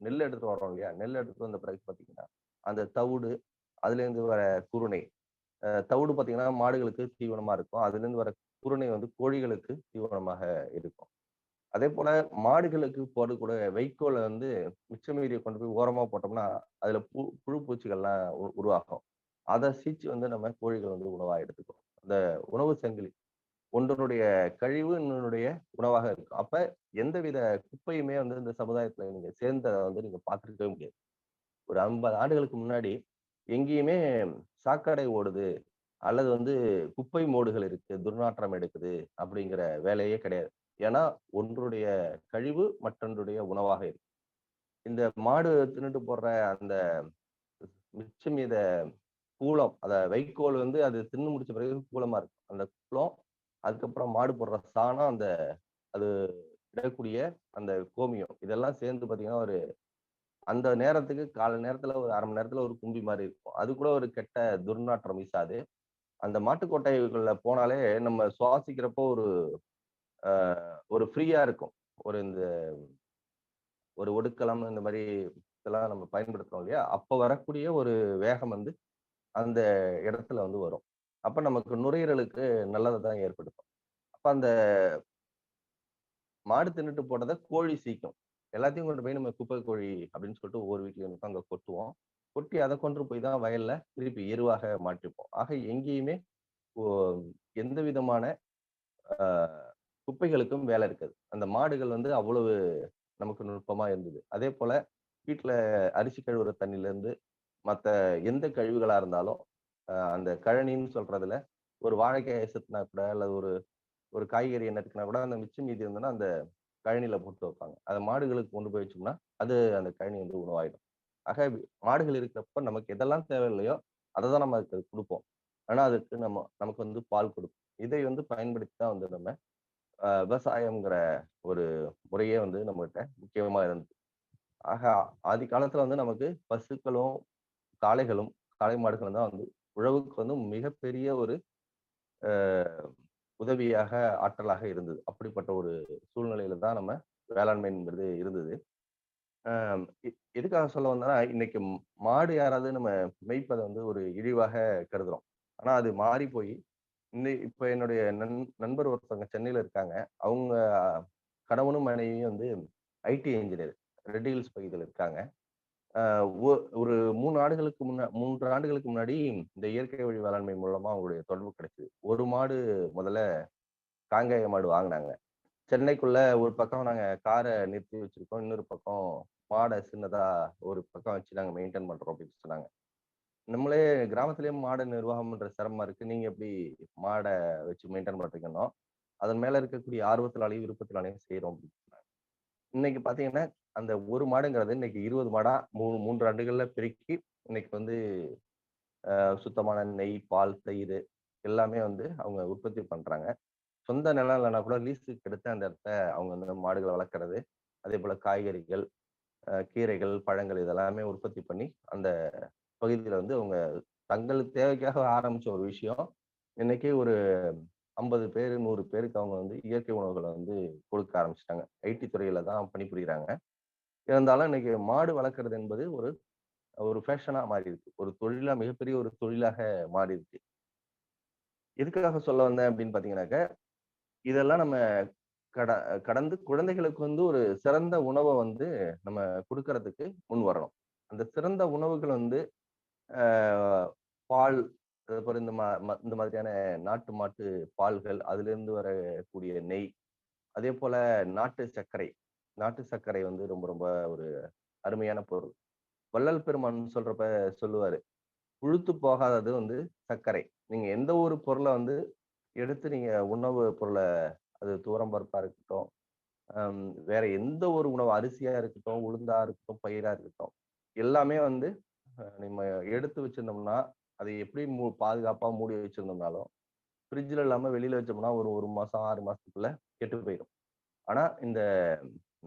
நெல் எடுத்துட்டு வர்றோம் இல்லையா? நெல் எடுத்துட்டு வந்த பிறகு பாத்தீங்கன்னா அந்த தவிடு, அதுல இருந்து வர குருணை, தவிடு பாத்தீங்கன்னா மாடுகளுக்கு தீவனமா இருக்கும். அதுல இருந்து வர குருணை வந்து கோழிகளுக்கு தீவனமாக இருக்கும். அதே போல மாடுகளுக்கு போடக்கூடிய வைக்கோலை வந்து மிச்ச மீதியை கொண்டு போய் ஓரமா போட்டோம்னா அதுல புழு பூச்சிகள்லாம் உருவாகும். அதை சீச்சு வந்து நம்ம கோழிகள் வந்து உணவா எடுத்துக்கும். அந்த உணவு சங்கிலி ஒன்றனுடைய கழிவு இன்னொன்னுடைய உணவாக இருக்கும். அப்ப எந்தவித குப்பையுமே வந்து இந்த சமுதாயத்துல நீங்க சேர்ந்ததை வந்து நீங்க பார்த்திருக்கவே முடியாது. ஒரு 50 ஆண்டுகளுக்கு முன்னாடி எங்கேயுமே சாக்கடை ஓடுது அல்லது வந்து குப்பை மோடுகள் இருக்கு, துர்நாற்றம் எடுக்குது அப்படிங்கிற வேலையே கிடையாது. ஏன்னா ஒன்றுடைய கழிவு மற்றொன்றுடைய உணவாக இருக்கு. இந்த மாடு தின்னுட்டு போடுற அந்த மிச்சம் மீத கூளம், அத வைக்கோல் வந்து அது தின்னு முடிச்ச பிறகு கூளமா இருக்கும். அந்த கூளம், அதுக்கப்புறம் மாடு போடுற சாணம், அந்த அது இடக்கூடிய அந்த கோமியம், இதெல்லாம் சேர்ந்து பாத்தீங்கன்னா ஒரு அந்த நேரத்துக்கு காலை நேரத்துல ஒரு 1/2 மணி நேரத்துல ஒரு கும்பி மாதிரி இருக்கும். அது கூட ஒரு கெட்ட துர்நாற்றம் வீசாது. அந்த மாட்டுக் கொட்டாய்க்குள்ள போனாலே நம்ம சுவாசிக்கிறப்போ ஒரு ஃப்ரீயா இருக்கும். இந்த ஒரு ஒடுக்கலாம் இந்த மாதிரி இதெல்லாம் நம்ம பயன்படுத்துறோம் இல்லையா? அப்ப வரக்கூடிய ஒரு வேகம் வந்து அந்த இடத்துல வந்து வரும். அப்ப நமக்கு நுரையீரலுக்கு நல்லதை தான் ஏற்படுத்தும். அப்ப அந்த மாடு தின்னுட்டு போட்டதை கோழி சீக்கும். எல்லாத்தையும் கொண்டு போய் நம்ம குப்பை கோழி அப்படின்னு சொல்லிட்டு ஒவ்வொரு வீட்லயும் அங்க கொட்டுவோம். கொட்டி அதை கொண்டு போய் தான் வயல்ல திருப்பி எருவாக மாற்றிப்போம். ஆக எங்கேயுமே ஓ எந்த விதமான குப்பைகளுக்கும் வேலை இருக்காது. அந்த மாடுகள் வந்து அவ்வளவு நமக்கு நுட்பமா இருந்தது. அதே போல வீட்டுல அரிசி கழுவுற தண்ணில இருந்து மத்த எந்த கழிவுகளா இருந்தாலும் அந்த கழனின்னு சொல்றதுல ஒரு வாழைக்காயை செத்துனா கூட அல்லது ஒரு ஒரு காய்கறியை நறுக்கினா கூட அந்த மிச்சம் மீதி இருந்ததுன்னா அந்த கழனியில போட்டு வைப்பாங்க. அதை மாடுகளுக்கு கொண்டு போய் வச்சோம்னா அது அந்த கழனி வந்து உணவாயிடும். ஆக மாடுகள் இருக்கிறப்ப நமக்கு எதெல்லாம் தேவையில்லையோ அதை தான் நம்ம அதுக்கு கொடுப்போம். ஆனா அதுக்கு நமக்கு வந்து பால் கொடுக்கும். இதை வந்து பயன்படுத்தி தான் வந்து நம்ம விவசாயம்ங்கிற ஒரு முறையே வந்து நம்மகிட்ட முக்கியமா இருந்தது. ஆக ஆதி காலத்துல வந்து நமக்கு பசுக்களும் காளைகளும் காளை மாடுகளும் தான் வந்து உழவுக்கு வந்து மிகப்பெரிய ஒரு உதவியாக ஆற்றலாக இருந்தது. அப்படிப்பட்ட ஒரு சூழ்நிலையில தான் நம்ம வேளாண்மை என்பது இருந்தது. எதுக்காக சொல்ல வந்தேன்னா இன்னைக்கு மாடு யாராவது நம்ம மேய்ப்பதை வந்து ஒரு இழிவாக கருதுறோம். ஆனா அது மாறி போய் இப்ப என்னுடைய நண்பர் ஒருத்தவங்க சென்னையில இருக்காங்க. அவங்க கணவனும் மனைவியும் வந்து ஐடி இன்ஜினியர், ரெட் ஹில்ஸ் பகுதியில் இருக்காங்க. ஒரு 3 ஆண்டுகளுக்கு முன்னாடி இந்த இயற்கை வழி வேளாண்மை மூலமா அவங்களுடைய தொடர்பு கிடைச்சது. ஒரு மாடு முதல்ல காங்கேய மாடு வாங்கினாங்க. சென்னைக்குள்ள ஒரு பக்கம் நாங்க காரை நிறுத்தி வச்சிருக்கோம், இன்னொரு பக்கம் மாடை சின்னதா ஒரு பக்கம் வச்சு நாங்க மெயின்டைன் பண்றோம் அப்படின்னு சொன்னாங்க. நம்மளே கிராமத்திலேயே மாடை நிர்வாகம் பண்ற சிரமமா இருக்கு, நீங்க எப்படி மாடை வச்சு மெயின்டைன் பண்றீங்கன்னா அதன் மேல இருக்கக்கூடிய ஆர்வத்தினாலையும் விருப்பத்தினாலையும் செய்யறோம் அப்படின்னு சொன்னாங்க. இன்னைக்கு பாத்தீங்கன்னா அந்த ஒரு மாடுங்கிறது இன்னைக்கு 20 மாடா 3 ஆண்டுகள்ல பெருக்கி இன்னைக்கு வந்து சுத்தமான நெய், பால், தயிர் எல்லாமே வந்து அவங்க உற்பத்தி பண்றாங்க. சொந்த நிலம் இல்லைன்னா கூட லீஸுக்கு எடுத்து அந்த இடத்த அவங்க வந்து மாடுகளை வளர்க்கறது, அதே போல காய்கறிகள், கீரைகள், பழங்கள் இதெல்லாமே உற்பத்தி பண்ணி அந்த பகுதியில வந்து அவங்க தங்கள் தேவைக்காக ஆரம்பிச்ச ஒரு விஷயம் இன்னைக்கு ஒரு 50 பேர் 100 பேருக்கு அவங்க வந்து இயற்கை உணவுகளை வந்து கொடுக்க ஆரம்பிச்சிட்டாங்க. ஐடி துறையில தான் பணிபுரிகிறாங்க. இருந்தாலும் இன்னைக்கு மாடு வளர்க்கறது என்பது ஒரு ஒரு ஃபேஷனா மாறி இருக்கு. ஒரு தொழிலா, மிகப்பெரிய ஒரு தொழிலாக மாறி இருக்கு. எதுக்காக சொல்ல வந்தேன் அப்படின்னு பாத்தீங்கன்னாக்க, இதெல்லாம் நம்ம கட கடந்து குழந்தைகளுக்கு வந்து ஒரு சிறந்த உணவை வந்து நம்ம கொடுக்கறதுக்கு முன் வரணும். அந்த சிறந்த உணவுகள் வந்து பால், அதுக்கப்புறம் இந்த மாதிரியான நாட்டு மாட்டு பால்கள், அதுல இருந்து வரக்கூடிய நெய், அதே போல நாட்டு சர்க்கரை. நாட்டு சர்க்கரை வந்து ரொம்ப ரொம்ப ஒரு அருமையான பொருள். வள்ளல் பெருமான் சொல்றப்ப சொல்லுவாரு, புழுத்து போகாதது வந்து சர்க்கரை. நீங்க எந்த ஒரு பொருளை வந்து எடுத்து நீங்க உணவு பொருளை, அது துவரம் பருப்பா இருக்கட்டும், வேற எந்த ஒரு உணவு அரிசியா இருக்கட்டும், உளுந்தா இருக்கட்டும், பயிரா இருக்கட்டும், எல்லாமே வந்து நம்ம எடுத்து வச்சிருந்தோம்னா அதை எப்படி பாதுகாப்பா மூடி வச்சிருந்தோம்னாலும் ஃப்ரிட்ஜில் இல்லாம வெளியில வச்சோம்னா ஒரு மாசம் 6 மாசத்துக்குள்ள கெட்டு போயிடும். ஆனா இந்த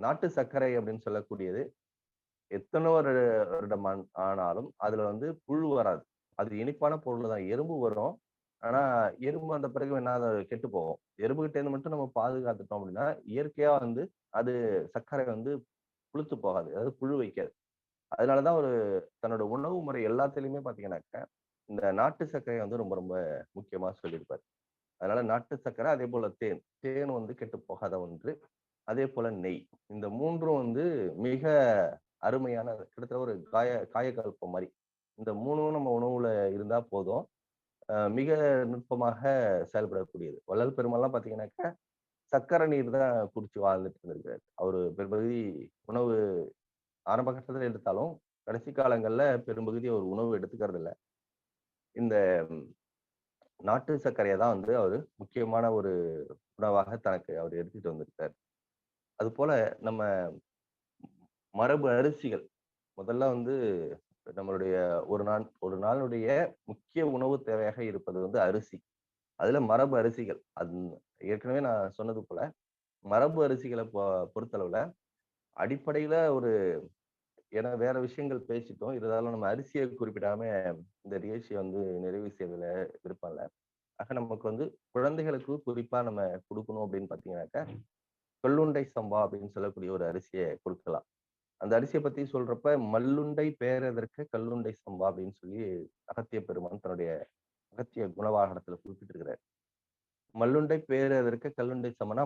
நாட்டு சர்க்கரை அப்படின்னு சொல்லக்கூடியது எத்தனை வருடம் ஆனாலும் அதுல வந்து புழு வராது. அது இனிப்பான பொருள் தான். எறும்பு வரும். ஆனா எறும்பு வந்த பிறகு என்ன கெட்டு போகும். எறும்புகிட்ட இருந்து மட்டும் நம்ம பாதுகாத்துட்டோம் அப்படின்னா இயற்கையா வந்து அது சர்க்கரை வந்து புளித்து போகாது. அதாவது புழு வைக்காது. அதனாலதான் ஒரு தன்னோட உணவு முறை எல்லாத்துலயுமே பாத்தீங்கன்னாக்க இந்த நாட்டு சர்க்கரையை வந்து ரொம்ப ரொம்ப முக்கியமா சொல்லியிருப்பாரு. அதனால நாட்டு சர்க்கரை, அதே போல தேன். தேன் வந்து கெட்டு போகாத ஒன்று. அதே போல நெய். இந்த மூன்றும் வந்து மிக அருமையான கிட்டத்தட்ட ஒரு காயக்கல்பம் மாதிரி. இந்த மூணும் நம்ம உணவுல இருந்தா போதும். மிக நுட்பமாக செயல்படக்கூடியது. வள்ளல் பெருமாள்லாம் பாத்தீங்கன்னாக்க சக்கரை நீர் தான் குடிச்சு வாழ்ந்துட்டு இருந்திருக்காரு. அவரு பெரும்பகுதி உணவு ஆரம்ப கட்டத்துல எடுத்தாலும் கடைசி காலங்கள்ல பெரும்பகுதி அவர் உணவு எடுத்துக்கிறது இல்ல. இந்த நாட்டு சர்க்கரையை தான் வந்து அவரு முக்கியமான ஒரு உணவாக தனக்கு அவர் எடுத்துட்டு வந்திருக்காரு. அது போல நம்ம மரபு அரிசிகள் முதல்ல வந்து நம்மளுடைய ஒரு நாளுடைய முக்கிய உணவு தேவையாக இருப்பது வந்து அரிசி. அதுல மரபு அரிசிகள் அது ஏற்கனவே நான் சொன்னது போல மரபு அரிசிகளை பொறுத்தளவுல அடிப்படையில ஒரு ஏன்னா வேற விஷயங்கள் பேசிட்டோம். இருந்தாலும் நம்ம அரிசியை குறிப்பிடாம இந்த நிகழ்ச்சியை வந்து நிறைவு செய்வதில் விருப்பம் இல்லை. ஆக நமக்கு வந்து குழந்தைகளுக்கு குறிப்பா நம்ம கொடுக்கணும் அப்படின்னு பாத்தீங்கன்னாக்கா கொல்லுண்டை சம்பா அப்படின்னு சொல்லக்கூடிய ஒரு அரிசியை கொடுக்கலாம். அந்த அரிசியை பத்தி சொல்றப்ப மல்லுண்டை பேரதற்கு கல்லுண்டை சம்பா அப்படின்னு சொல்லி அகத்திய பெருமான் தன்னுடைய அகத்திய குணவாகனத்துல குறிப்பிட்டிருக்கிறார். மல்லுண்டை பேரதற்கு கல்லுண்டை சமனா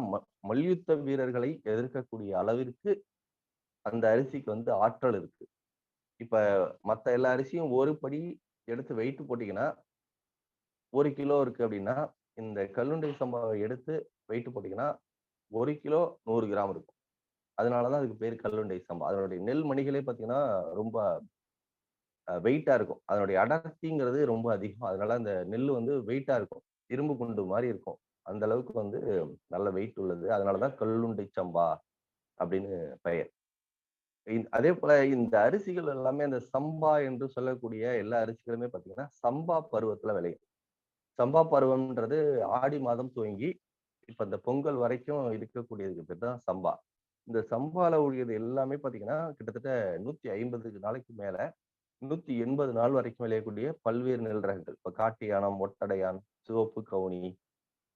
மல்யுத்த வீரர்களை எதிர்க்கக்கூடிய அளவிற்கு அந்த அரிசிக்கு வந்து ஆற்றல் இருக்கு. இப்ப மத்த எல்லா அரிசியும் ஒரு படி எடுத்து வெயிட் போட்டீங்கன்னா 1 கிலோ இருக்கு அப்படின்னா இந்த கல்லுண்டை சம்பாவை எடுத்து வெயிட் போட்டீங்கன்னா 1 கிலோ 100 கிராம் இருக்கும். அதனாலதான் அதுக்கு பேர் கல்லுண்டை சம்பா. அதனுடைய நெல் மணிகளே பாத்தீங்கன்னா ரொம்ப வெயிட்டா இருக்கும். அதனுடைய அடர்த்திங்கிறது ரொம்ப அதிகம். அதனால அந்த நெல் வந்து வெயிட்டா இருக்கும். இரும்பு குண்டு மாதிரி இருக்கும். அந்த அளவுக்கு வந்து நல்ல வெயிட் உள்ளது. அதனாலதான் கல்லுண்டை சம்பா அப்படின்னு பெயர். அதே போல இந்த அரிசிகள் எல்லாமே அந்த சம்பா என்று சொல்லக்கூடிய எல்லா அரிசிகளுமே பாத்தீங்கன்னா சம்பா பருவத்துல விளையும். சம்பா பருவம்ன்றது ஆடி மாதம் துவங்கி இப்ப இந்த பொங்கல் வரைக்கும் இருக்கக்கூடியதுக்கு பேர் தான் சம்பா. இந்த சம்பால உடையது எல்லாமே பாத்தீங்கன்னா கிட்டத்தட்ட 150 நாளைக்கு மேல 180 நாள் வரைக்கும் விளையக்கூடிய பல்வேறு நெல் ரகங்கள். இப்ப காட்டு யானம், ஒட்டடையான், சிவப்பு கவுனி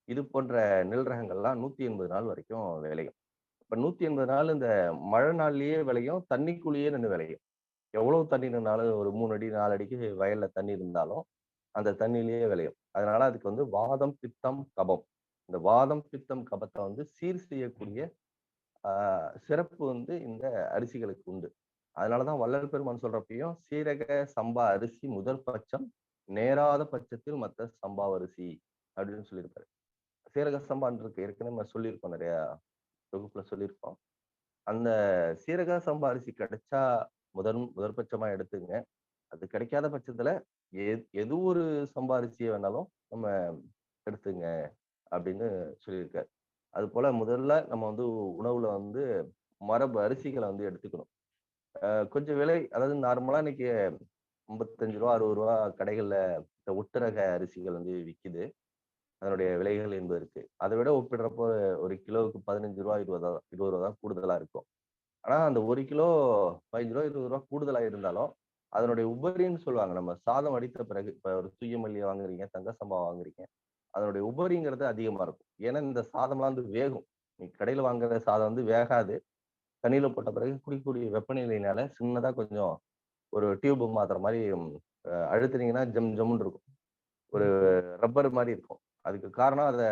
இது போன்ற நெல் ரகங்கள்லாம் 180 நாள் வரைக்கும் விளையும். இப்ப 180 நாள் இந்த மழை நாள்லயே விளையும், தண்ணிக்குள்ளேயே நின்று விளையும். எவ்வளவு தண்ணி நின்னாலும் ஒரு 3 அடி 4 அடிக்கு வயல்ல தண்ணி இருந்தாலும் அந்த தண்ணியிலேயே விளையும். அதனால அதுக்கு வந்து வாதம், பித்தம், கபம். இந்த வாதம், பித்தம், கபத்தை வந்து சீர் செய்யக்கூடிய சிறப்பு வந்து இந்த அரிசிகளுக்கு உண்டு. அதனாலதான் வள்ளல் பெருமான் சொல்றப்பையும் சீரக சம்பா அரிசி முதல் பட்சம் நேராத பட்சத்தில் மற்ற சம்பா அரிசி அப்படின்னு சொல்லியிருப்பாரு. சீரக சம்பான்றது ஏற்கனவே நம்ம சொல்லியிருக்கோம், நிறைய தொகுப்புல சொல்லியிருக்கோம். அந்த சீரக சம்பா அரிசி கிடைச்சா முதற்பட்சமா எடுத்துங்க. அது கிடைக்காத பட்சத்துல எது ஒரு சம்பா அரிசியை வேணாலும் நம்ம எடுத்துங்க அப்படின்னு சொல்லியிருக்காரு. அது போல முதல்ல நம்ம வந்து உணவுல வந்து மரபு அரிசிகளை வந்து எடுத்துக்கணும். கொஞ்சம் விலை, அதாவது நார்மலா இன்னைக்கு 55 ரூபா 60 ரூபா கடைகள்ல இந்த ஒட்டுரக அரிசிகள் வந்து விக்குது. அதனுடைய விலைகள் என்பது இருக்கு. அதை விட ஒப்பிடுறப்போ ஒரு கிலோவுக்கு 15 ரூபா 20 ரூபா தான் கூடுதலா இருக்கும். ஆனா அந்த 1 கிலோ 15 ரூபா 20 ரூபா கூடுதலா இருந்தாலும் அதனுடைய உபரின்னு சொல்லுவாங்க. நம்ம சாதம் வடித்த பிறகு இப்ப ஒரு தூயமல்லி வாங்குறீங்க, தங்க சம்பா வாங்குறீங்க, அதனுடைய உபரிங்கிறது அதிகமா இருக்கும். ஏன்னா இந்த சாதம்லாம் வந்து வேகும். நீ கடையில வாங்குற சாதம் வந்து வேகாது. தண்ணியில போட்ட பிறகு குடிக்கக்கூடிய வெப்பநிலையினால சின்னதா கொஞ்சம் ஒரு டியூப் மாத்துற மாதிரி அழுத்துனீங்கன்னா ஜம் ஜம்முன்னு இருக்கும். ஒரு ரப்பர் மாதிரி இருக்கும். அதுக்கு காரணம் அதை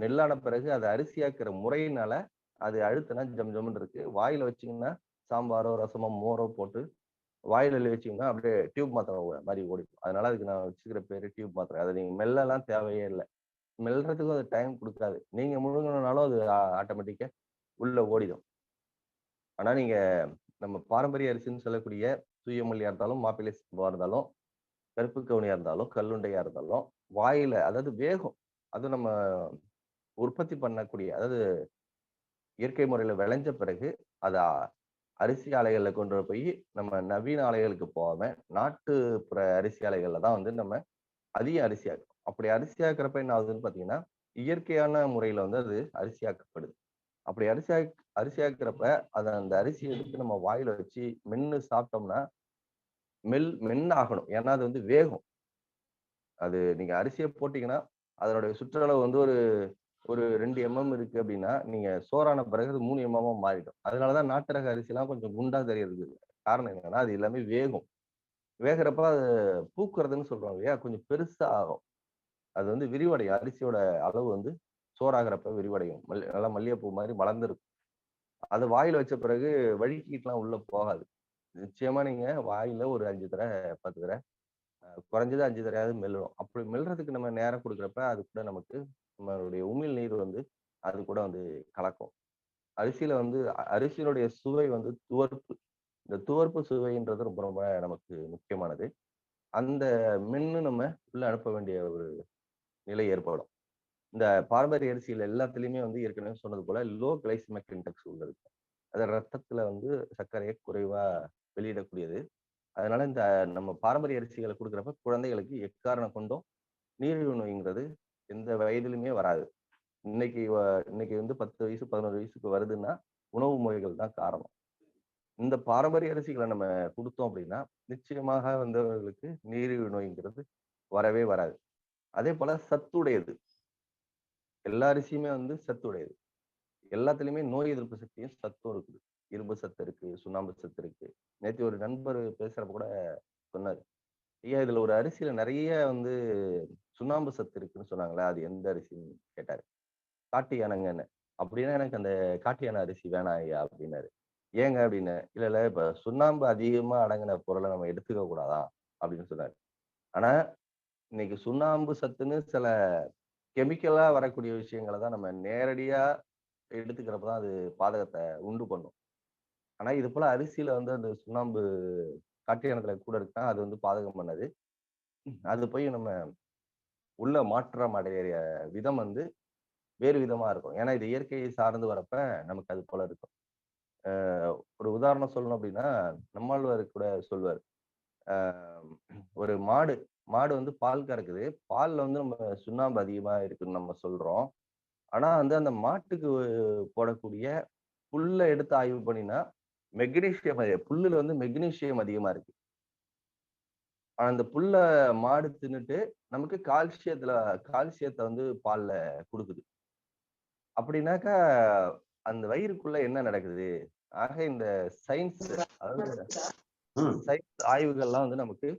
நெல்லான பிறகு அதை அரிசியாக்குற முறையினால அது அழுத்தினா ஜம் ஜம்முன்னு இருக்கு. வாயில வச்சீங்கன்னா சாம்பாரோ ரசமோ மோரோ போட்டு வாயில வச்சீங்கன்னா அப்படியே டியூப் மாத்திரை மாதிரி ஓடிடும். அதனால அதுக்கு நான் வச்சுக்கிற பேரு டியூப் மாத்திரை. அதை நீங்க மெல்லலாம் தேவையே இல்லை. மெல்றதுக்கும் அது டைம் கொடுக்காது. நீங்க முழுங்கினாலும் அது ஆட்டோமேட்டிக்கா உள்ள ஓடிடும். ஆனா நீங்க நம்ம பாரம்பரிய அரிசின்னு சொல்லக்கூடிய தூயமல்லியா இருந்தாலும், மாப்பிள்ளை சம்பா இருந்தாலும், கருப்பு கவுனியா இருந்தாலும், கல்லுண்டையா இருந்தாலும் வாயில அதாவது வேகும். அது நம்ம உற்பத்தி பண்ணக்கூடிய, அதாவது இயற்கை முறையில விளைஞ்ச பிறகு அதை அரிசி ஆலைகள்ல கொண்டு போய் நம்ம நவீன ஆலைகளுக்கு போகாம நாட்டுப்புற அரிசி ஆலைகள்ல தான் வந்து நம்ம அதிக அரிசியாக்கும். அப்படி அரிசியாக்குறப்ப என்ன ஆகுதுன்னு பாத்தீங்கன்னா, இயற்கையான முறையில வந்து அது அரிசியாக்கப்படுது. அப்படி அரிசியாக்குறப்ப அந்த அரிசியை எடுத்து நம்ம வாயில வச்சு மென்னு சாப்பிட்டோம்னா மென்னு ஆகணும். ஏன்னா அது வந்து வேகும். அது நீங்க அரிசியை போட்டீங்கன்னா அதனுடைய சுற்றளவு வந்து ஒரு ஒரு 2 mm இருக்கு அப்படின்னா நீங்க சோறான பிறகு அது 3 mm மாறிடும். அதனாலதான் நாட்டு ரக அரிசிலாம் கொஞ்சம் குண்டா தெரியறது. காரணம் என்னன்னா அது எல்லாமே வேகும். வேகிறப்ப அது பூக்குறதுன்னு சொல்றாங்க இல்லையா, கொஞ்சம் பெருசா ஆகும். அது வந்து விரிவடையும். அரிசியோட அளவு வந்து சோறாகிறப்ப விரிவடையும். நல்லா மல்லிகைப்பூ மாதிரி மலர்ந்துருக்கும். அது வாயில வச்ச பிறகு வழுக்கிட்டுலாம் உள்ள போகாது. நிச்சயமா நீங்க வாயில ஒரு 5 தடவை 10 தடவை குறைஞ்சது 5 தடவையாவது மெல்லணும். அப்படி மெல்றதுக்கு நம்ம நேரம் கொடுக்குறப்ப அது கூட நமக்கு நம்மளுடைய உமிழ் நீர் வந்து அது கூட வந்து கலக்கும். அரிசியில வந்து அரிசியினுடைய சுவை வந்து துவர்ப்பு. இந்த துவர்ப்பு சுவைன்றது ரொம்ப ரொம்ப நமக்கு முக்கியமானது. அந்த மென்னு நம்ம உள்ள அனுப்ப வேண்டிய ஒரு நிலை ஏற்படும். இந்த பாரம்பரிய அரிசியில எல்லாத்துலயுமே வந்து ஏற்கனவே சொன்னது போல லோ கிளைசிமிக் இன்டெக்ஸ் உள்ளது. அது ரத்தத்துல வந்து சர்க்கரையை குறைவா வெளியிடக்கூடியது. அதனால இந்த நம்ம பாரம்பரிய அரிசிகளை கொடுக்குறப்ப குழந்தைகளுக்கு எக்காரணம் கொண்டும் நீரிழிவு நோய்ங்கிறது எந்த வயதிலுமே வராது. இன்னைக்கு வந்து 10 வயசு 11 வயசுக்கு வருதுன்னா உணவு முறைகள் தான் காரணம். இந்த பாரம்பரிய அரிசிகளை நம்ம கொடுத்தோம் அப்படின்னா நிச்சயமாக வந்தவர்களுக்கு நீரிழிவு நோய்ங்கிறது வரவே வராது. அதே போல சத்துடையது. எல்லா அரிசியுமே வந்து சத்துடையது. எல்லாத்துலயுமே நோய் எதிர்ப்பு சக்தியும் சத்தும் இருக்குது. இரும்பு சத்து இருக்கு, சுண்ணாம்பு சத்து இருக்கு. நேத்து ஒரு நண்பர் பேசுறப்ப கூட சொன்னாரு, ஐயா இதுல ஒரு அரிசியில நிறைய வந்து சுண்ணாம்பு சத்து இருக்குன்னு சொன்னாங்களே, அது எந்த அரிசின்னு கேட்டாரு. காட்டு யானைங்கன்னு. அப்படின்னா எனக்கு அந்த காட்டு யானை அரிசி வேணாம் ஐயா அப்படின்னாரு. ஏங்க அப்படின்னு, இல்ல இல்ல இப்ப சுண்ணாம்பு அதிகமா அடங்கின பொருளை நம்ம எடுத்துக்க கூடாதா அப்படின்னு சொன்னாரு. ஆனா இன்னைக்கு சுண்ணாம்பு சத்துன்னு சில கெமிக்கலா வரக்கூடிய விஷயங்களை தான் நம்ம நேரடியா எடுத்துக்கிறப்ப தான் அது பாதகத்தை உண்டு பண்ணும். ஆனா இது போல அரிசியில வந்து அந்த சுண்ணாம்பு காட்டு யானத்துல கூட இருக்குன்னா அது வந்து பாதகம் பண்ணது. அது போய் நம்ம உள்ள மாற்றம் அடைய விதம் வந்து வேறு விதமா இருக்கும். ஏன்னா இது இயற்கையை சார்ந்து வரப்ப நமக்கு அது போல இருக்கும். ஒரு உதாரணம் சொல்லணும் அப்படின்னா நம்மாழ்வார் கூட சொல்வார். ஒரு மாடு மாடு வந்து பால் கறக்குது. பால்ல வந்து நம்ம சுண்ணாம்பு அதிகமா இருக்குன்னு நம்ம சொல்றோம். ஆனா வந்து அந்த மாட்டுக்கு போடக்கூடிய புல்ல எடுத்து ஆய்வு பண்ணினா மெக்னீசியம் புல்லுல வந்து மெக்னீசியம் அதிகமா இருக்கு. அந்த புல்ல மாடு தின்னுட்டு நமக்கு கால்சியத்தை வந்து பால்ல கொடுக்குது. அப்படின்னாக்கா அந்த வயிறுக்குள்ள என்ன நடக்குது? ஆக இந்த சயின்ஸ் அதாவது சயின்ஸ் ஆய்வுகள்லாம் வந்து நமக்கு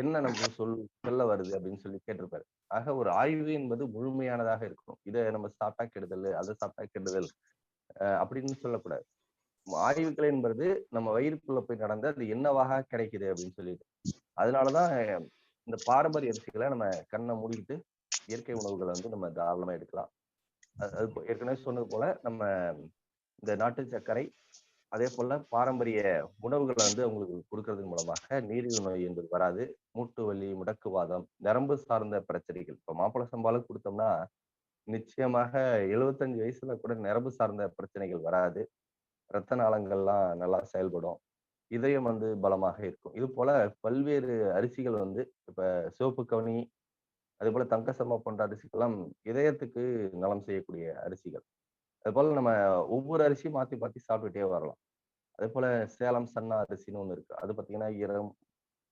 என்ன நமக்கு சொல்ல வருது அப்படின்னு சொல்லி கேட்டிருப்பாரு. ஆக ஒரு ஆய்வு என்பது முழுமையானதாக இருக்கும். இதை நம்ம சாப்பிட்டா கெடுதல், அதை சாப்பிட்டா கெடுதல் அப்படின்னு சொல்லக்கூடாது. ஆய்வுகள் என்பது நம்ம வயிறுக்குள்ள போய் நடந்து அது என்னவாக கிடைக்குது அப்படின்னு சொல்லிட்டு. அதனாலதான் இந்த பாரம்பரிய அரிசிகளை நம்ம கண்ணை மூடிக்கிட்டு இயற்கை உணவுகளை வந்து நம்ம தாராளமா எடுக்கலாம். அது ஏற்கனவே சொன்னது போல நம்ம இந்த நாட்டு சர்க்கரை அதே போல பாரம்பரிய உணவுகளை வந்து அவங்களுக்கு கொடுக்கறதன் மூலமாக நீரிழிவு நோய் என்பது வராது. மூட்டு வலி, முடக்குவாதம், நரம்பு சார்ந்த பிரச்சனைகள் இப்போ மாப்பிள சம்பாலும் கொடுத்தோம்னா நிச்சயமாக 75 வயசுல கூட நரம்பு சார்ந்த பிரச்சனைகள் வராது. இரத்த நாளங்கள்லாம் நல்லா செயல்படும். இதயம் வந்து பலமாக இருக்கும். இது போல பல்வேறு அரிசிகள் வந்து இப்ப சிவப்பு கவுனி அதே போல தங்க சர்மா போன்ற அரிசிகள்லாம் இதயத்துக்கு நலம் செய்யக்கூடிய அரிசிகள். அது போல நம்ம ஒவ்வொரு அரிசியும் மாத்தி மாத்தி சாப்பிட்டுட்டே வரலாம். அதே போல சேலம் சன்னா அரிசின்னு ஒண்ணு இருக்கு. அது பாத்தீங்கன்னா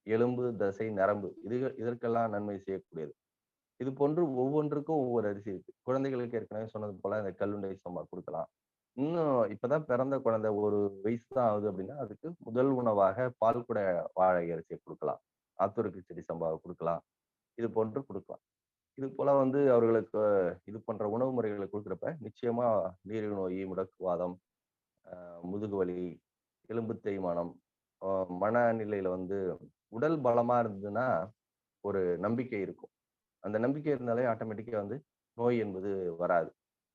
எலும்பு, தசை, நரம்பு இதற்கெல்லாம் நன்மை செய்யக்கூடியது. இது போன்று ஒவ்வொன்றுக்கும் ஒவ்வொரு அரிசி இருக்கு. குழந்தைகளுக்கு ஏற்கனவே சொன்னது போல இந்த கல்லுண்டை சம்பா கொடுக்கலாம். இன்னும் இப்பதான் பிறந்த குழந்தை ஒரு வயசு தான் ஆகுது அப்படின்னா அதுக்கு முதல் உணவாக பால் கூட வாழை அரிசியை கொடுக்கலாம். ஆத்தூருக்கு செடி சம்பாவை கொடுக்கலாம். இது போன்று கொடுக்கலாம். இது போல வந்து அவர்களுக்கு இது போன்ற உணவு முறைகளை கொடுக்குறப்ப நிச்சயமா நீரிழிவு நோய், முடக்குவாதம், முதுகு வலி, எலும்பு தேய்மானம், மனநிலையில வந்து உடல் பலமா இருந்ததுன்னா ஒரு நம்பிக்கை இருக்கும். அந்த நம்பிக்கை இருந்தாலே ஆட்டோமேட்டிக்கா வந்து நோய் என்பது வராது.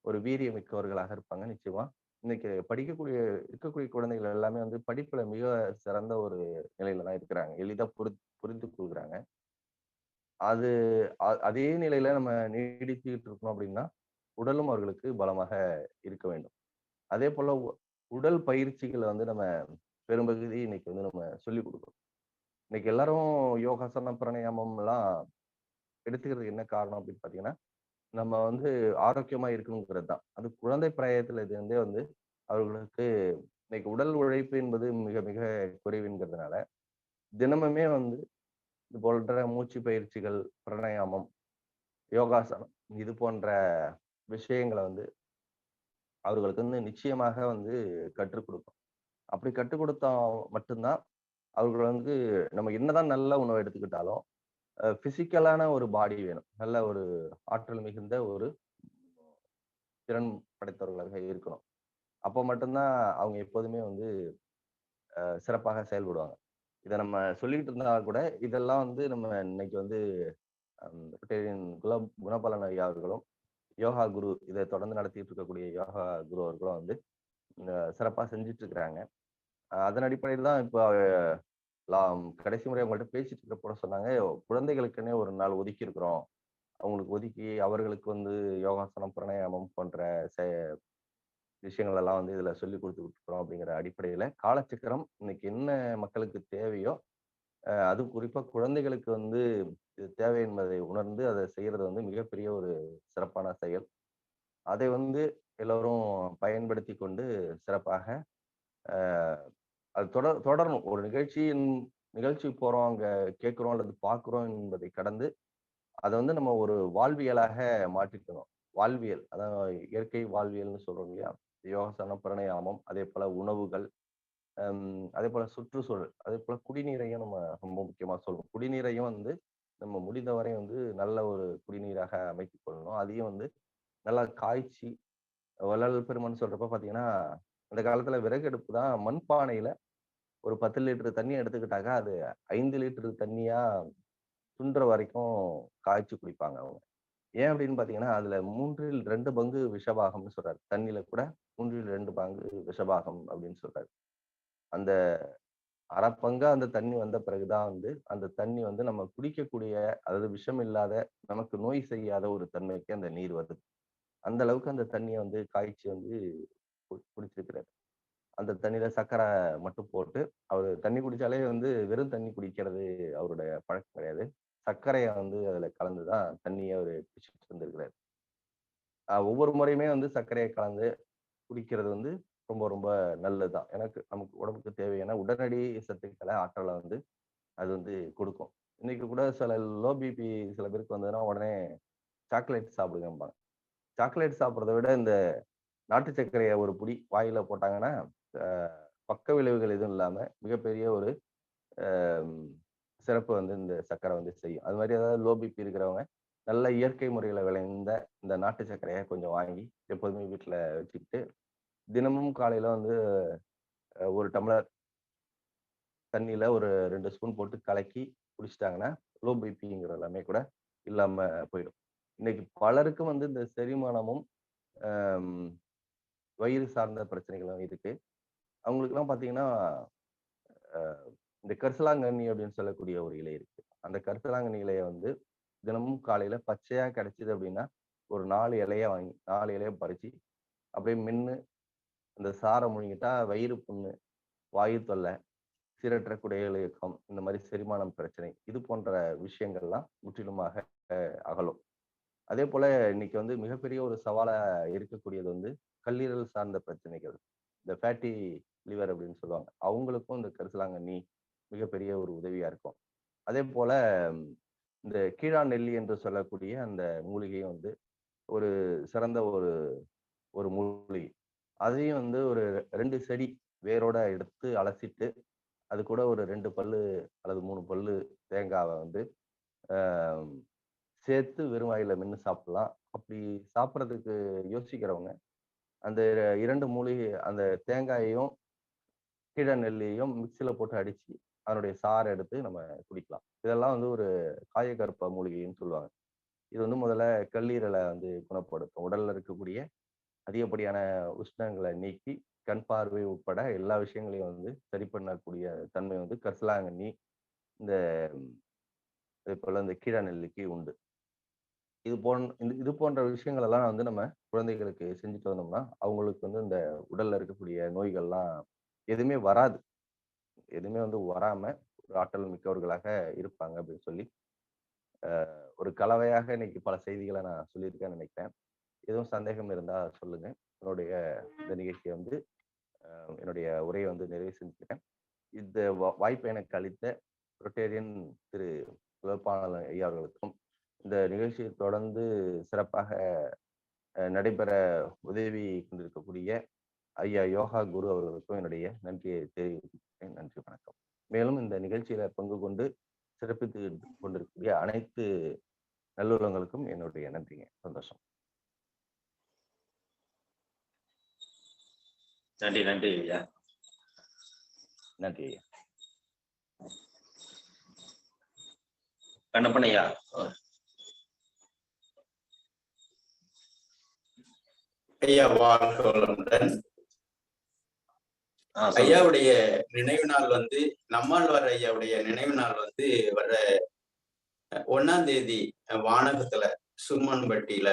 ஒரு வீரியம் மிக்கவர்களாக இருப்பாங்க நிச்சயமா. இன்னைக்கு இருக்கக்கூடிய குழந்தைகள் எல்லாமே வந்து படிப்புல மிக சிறந்த ஒரு நிலையில தான் இருக்கிறாங்க. எளிதா புரிந்து கொள்கிறாங்க. அது அதே நிலையில நம்ம நீடித்துக்கிட்டு இருக்கணும் அப்படின்னா உடலும் அவர்களுக்கு பலமாக இருக்க வேண்டும். அதே போல உடல் பயிற்சிகளை வந்து நம்ம பெரும்பகுதி இன்னைக்கு வந்து நம்ம சொல்லிக் கொடுக்கணும். இன்னைக்கு எல்லாரும் யோகாசனம், பிராணாயாமம் எல்லாம் எடுத்துக்கிறதுக்கு என்ன காரணம் அப்படின்னு பார்த்தீங்கன்னா, நம்ம வந்து ஆரோக்கியமா இருக்கணுங்கிறது தான். அது குழந்தை பிராயத்துல இது வந்து அவர்களுக்கு இன்னைக்கு உடல் உழைப்பு என்பது மிக மிக குறைவுங்கிறதுனால, தினமுமே வந்து இது போன்ற மூச்சு பயிற்சிகள், பிராணாயாமம், யோகாசனம் இது போன்ற விஷயங்கள வந்து அவர்களுக்கு வந்து நிச்சயமாக வந்து கற்றுக் கொடுக்கணும். அப்படி கற்றுக் கொடுத்தா மட்டும்தான் அவர்கள் வந்து நம்ம என்னதான் நல்ல உணவு எடுத்துக்கிட்டாலும், பிசிக்கலான ஒரு பாடி வேணும். நல்ல ஒரு ஆற்றல் மிகுந்த ஒரு திறன் படைத்தவர்களாக இருக்கணும். அப்போ மட்டும்தான் அவங்க எப்போதுமே வந்து சிறப்பாக செயல்படுவாங்க. இத நம்ம சொல்லிக்கிட்டு இருந்தா கூட, இதெல்லாம் வந்து நம்ம இன்னைக்கு வந்து ரிட்டையரின் குணபாலன் ஐயா அவர்களும், யோகா குரு இதை தொடர்ந்து நடத்திட்டு இருக்கக்கூடிய யோகா குரு அவர்களும் வந்து சிறப்பா செஞ்சுட்டு இருக்கிறாங்க. அதன் அடிப்படையில் தான் இப்போ கடைசி முறை அவங்கள்ட்ட பேசிட்டு இருக்கிறப்ப சொன்னாங்க, குழந்தைகளுக்குன்னே ஒரு நாள் ஒதுக்கி இருக்கிறோம். அவங்களுக்கு ஒதுக்கி அவர்களுக்கு வந்து யோகாசனம், பிராணாயாமம் போன்ற விஷயங்கள் எல்லாம் வந்து இதுல சொல்லி கொடுத்துக்கிட்டு இருக்கிறோம் அப்படிங்கிற அடிப்படையில காலச்சக்கரம் இன்னைக்கு என்ன மக்களுக்கு தேவையோ, அது குறிப்பா குழந்தைகளுக்கு வந்து இது தேவை என்பதை உணர்ந்து அதை செய்யறது வந்து மிகப்பெரிய ஒரு சிறப்பான செயல். அதை வந்து எல்லோரும் பயன்படுத்தி கொண்டு சிறப்பாக அது தொடரணும். ஒரு நிகழ்ச்சி போறோம், அங்க கேட்கிறோம் அல்லது பார்க்கிறோம் என்பதை கடந்து அதை வந்து நம்ம ஒரு வாழ்வியலாக மாற்றிக்கணும். வாழ்வியல், அதான் இயற்கை வாழ்வியல்னு சொல்றோம் இல்லையா? யோகாசனம், பிராணாயாமம், அதே போல உணவுகள், அதே போல சுற்றுச்சூழல், அதே போல குடிநீரையும் நம்ம ரொம்ப முக்கியமா சொல்லணும். குடிநீரையும் வந்து நம்ம முடிந்தவரை வந்து நல்ல ஒரு குடிநீராக அமைத்துக் கொள்ளணும். அதையும் வந்து நல்லா காய்ச்சி, வள்ளல் பெருமான் சொல்றப்ப பாத்தீங்கன்னா, அந்த காலத்துல விறகு அடுப்பு தான் மண்பானையில ஒரு 10 லிட்டர் தண்ணி எடுத்துக்கிட்டாக்க அது 5 லிட்டர் தண்ணியா சுண்டுற வரைக்கும் காய்ச்சி குடிப்பாங்க அவங்க. ஏன் அப்படின்னு பாத்தீங்கன்னா, அதுல 3ல் 2 பங்கு விஷபாகம்னு சொல்றாரு. தண்ணியில கூட 3ல் 2 பங்கு விஷபாகம் அப்படின்னு சொல்றாரு. அந்த அரை பங்கா அந்த தண்ணி வந்த பிறகுதான் வந்து அந்த தண்ணி வந்து நம்ம குடிக்கக்கூடிய, அதாவது விஷம் இல்லாத, நமக்கு நோய் செய்யாத ஒரு தன்மைக்கு அந்த நீர் வருது. அந்த அளவுக்கு அந்த தண்ணியை வந்து காய்ச்சி வந்து குடிச்சிருக்கிறாரு. அந்த தண்ணியில சர்க்கரை மட்டும் போட்டு, அவரு தண்ணி குடிச்சாலே வந்து வெறும் தண்ணி குடிக்கிறது அவருடைய பழக்கம் கிடையாது. சர்க்கரையை வந்து அதுல கலந்துதான் தண்ணியை அவரு குடிச்சிட்டு இருந்திருக்கிறாரு. ஒவ்வொரு முறையுமே வந்து சர்க்கரையை கலந்து குடிக்கிறது வந்து ரொம்ப ரொம்ப நல்லதுதான். எனக்கு நமக்கு உடம்புக்கு தேவையான உடனடி சத்துக்களை, ஆற்றலை வந்து அது வந்து கொடுக்கும். இன்னைக்கு கூட சில லோ பிபி சில பேருக்கு வந்ததுன்னா உடனே சாக்லேட் சாப்பிடுங்கம்பாங்க. சாக்லேட் சாப்பிட்றத விட இந்த நாட்டு சர்க்கரையை ஒரு புடி வாயில போட்டாங்கன்னா, பக்க விளைவுகள் எதுவும் இல்லாம மிகப்பெரிய ஒரு சிறப்பு வந்து இந்த சர்க்கரை வந்து செய்யும். அது மாதிரி ஏதாவது லோ பிபி இருக்கிறவங்க நல்ல இயற்கை முறையில விளைந்த இந்த நாட்டு சர்க்கரையை கொஞ்சம் வாங்கி எப்போதுமே வீட்டுல வச்சுக்கிட்டு, தினமும் காலையில வந்து 1 டம்ளர் தண்ணியில ஒரு 2 ஸ்பூன் போட்டு கலக்கி குடிச்சிட்டாங்கன்னா, லோ பிபிங்கிற எல்லாமே கூட இல்லாம போயிடும். இன்னைக்கு பலருக்கும் வந்து இந்த செரிமானமும், வயிறு சார்ந்த பிரச்சனைகளும் இருக்கு. அவங்களுக்குலாம் பார்த்தீங்கன்னா, இந்த கரிசலாங்கண்ணி அப்படின்னு சொல்லக்கூடிய ஒரு இலை இருக்கு. அந்த கரிசலாங்கண்ணி இலைய வந்து தினமும் காலையில பச்சையா கிடைச்சது அப்படின்னா, ஒரு 4 இலைய வாங்கி 4 இலைய பறிச்சு, அப்படியே மென்னு அந்த சாறை முழுங்கிட்டா வயிறு புண்ணு, வாயு தொல்லை, சீரற்ற குடல் இயக்கம், இந்த மாதிரி செரிமானம் பிரச்சனை, இது போன்ற விஷயங்கள்லாம் முற்றிலுமாக அகலும். அதே போல இன்னைக்கு வந்து மிகப்பெரிய ஒரு சவாலா இருக்கக்கூடியது வந்து கல்லீரல் சார்ந்த பிரச்சனைகள். இந்த ஃபேட்டி லிவர் அப்படின்னு சொல்லுவாங்க. அவங்களுக்கும் இந்த கரிசலாங்கண்ணி மிகப்பெரிய ஒரு உதவியா இருக்கும். அதே போல இந்த கீழா நெல்லி என்று சொல்லக்கூடிய அந்த மூலிகையும் வந்து ஒரு சிறந்த ஒரு ஒரு மூலிகை. அதையும் வந்து ஒரு 2 செடி வேரோட எடுத்து அலசிட்டு, அது கூட ஒரு 2 பல்லு அல்லது 3 பல்லு தேங்காவை வந்து சேர்த்து வெறும் வாயில மென்னு சாப்பிடலாம். அப்படி சாப்பிட்றதுக்கு யோசிக்கிறவங்க, அந்த 2 மூலிகை, அந்த தேங்காயையும் கீழ நெல்லியையும் மிக்சியில போட்டு அடிச்சு அதனுடைய சாறை எடுத்து நம்ம குடிக்கலாம். இதெல்லாம் வந்து ஒரு காயகற்ப மூலிகைன்னு சொல்லுவாங்க. இது வந்து முதல்ல கல்லீரலை வந்து குணப்படுத்தும். உடல்ல இருக்கக்கூடிய அதிகப்படியான உஷ்ணங்களை நீக்கி, கண் பார்வை உட்பட எல்லா விஷயங்களையும் வந்து சரி பண்ணக்கூடிய தன்மை வந்து கரிசலாங்கண்ணி, இந்த அதே போல இந்த கீழ நெல்லிக்கு உண்டு. இது போன்ற விஷயங்கள் எல்லாம் வந்து நம்ம குழந்தைகளுக்கு செஞ்சுட்டு வந்தோம்னா அவங்களுக்கு வந்து இந்த உடல்ல இருக்கக்கூடிய நோய்கள்லாம் எதுவுமே வராது. எதுவுமே வந்து வராம ஒரு ஆற்றல் மிக்கவர்களாக இருப்பாங்க அப்படின்னு சொல்லி ஒரு கலவையாக இன்னைக்கு பல செய்திகளை நான் சொல்லியிருக்கேன்னு நினைக்கிறேன். எதுவும் சந்தேகம் இருந்தா சொல்லுங்க. என்னுடைய இந்த நிகழ்ச்சியை வந்து என்னுடைய உரையை வந்து நிறைவு செஞ்சுக்கிறேன். இந்த வாய்ப்பை எனக்கு அளித்த ரொட்டேரியன் திரு வேட்பாளர் ஐயா அவர்களுக்கும் இந்த நிகழ்ச்சியை தொடர்ந்து சிறப்பாக நடைபெற உதவி கொண்டிருக்கக்கூடிய ஐயா யோகா குரு அவர்களுக்கும் என்னுடைய நன்றியை தெரிவிக்கிறேன். நன்றி, வணக்கம். மேலும் இந்த நிகழ்ச்சியில பங்கு கொண்டு சிறப்பித்து கொண்டிருக்கக்கூடிய அனைத்து நல்லுறங்களுக்கும் என்னுடைய நன்றிங்க. சந்தோஷம். நன்றி. நன்றி ஐயா. நன்றி ஐயா. கண்ணப்பன் ஐயா. ஐயா வாழ்க வளமுடன். ஐயாவுடைய நினைவு நாள் வந்து நம்மாழ்வார் ஐயாவுடைய நினைவு நாள் வந்து வர்ற 1ஆம் தேதி வானகத்துல சுமன்பட்டியில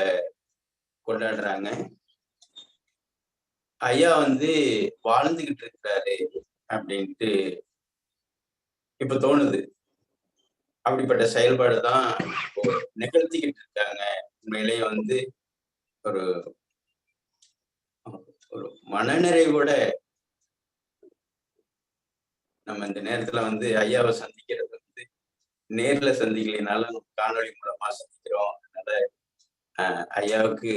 கொண்டாடுறாங்க. ஐயா வந்து வாழ்ந்துகிட்டு இருக்கிறாரு அப்படின்ட்டு இப்ப தோணுது. அப்படிப்பட்ட செயல்பாடு தான் இப்போ நிகழ்த்திக்கிட்டு இருக்காங்க. உண்மையிலேயே வந்து ஒரு ஒரு மனநிறைவோட நம்ம இந்த நேரத்துல வந்து ஐயாவை சந்திக்கிறது வந்து நேர்ல சந்திக்கலைனாலும் காணொலி மூலமா சந்திக்கிறோம். அதனால ஐயாவுக்கு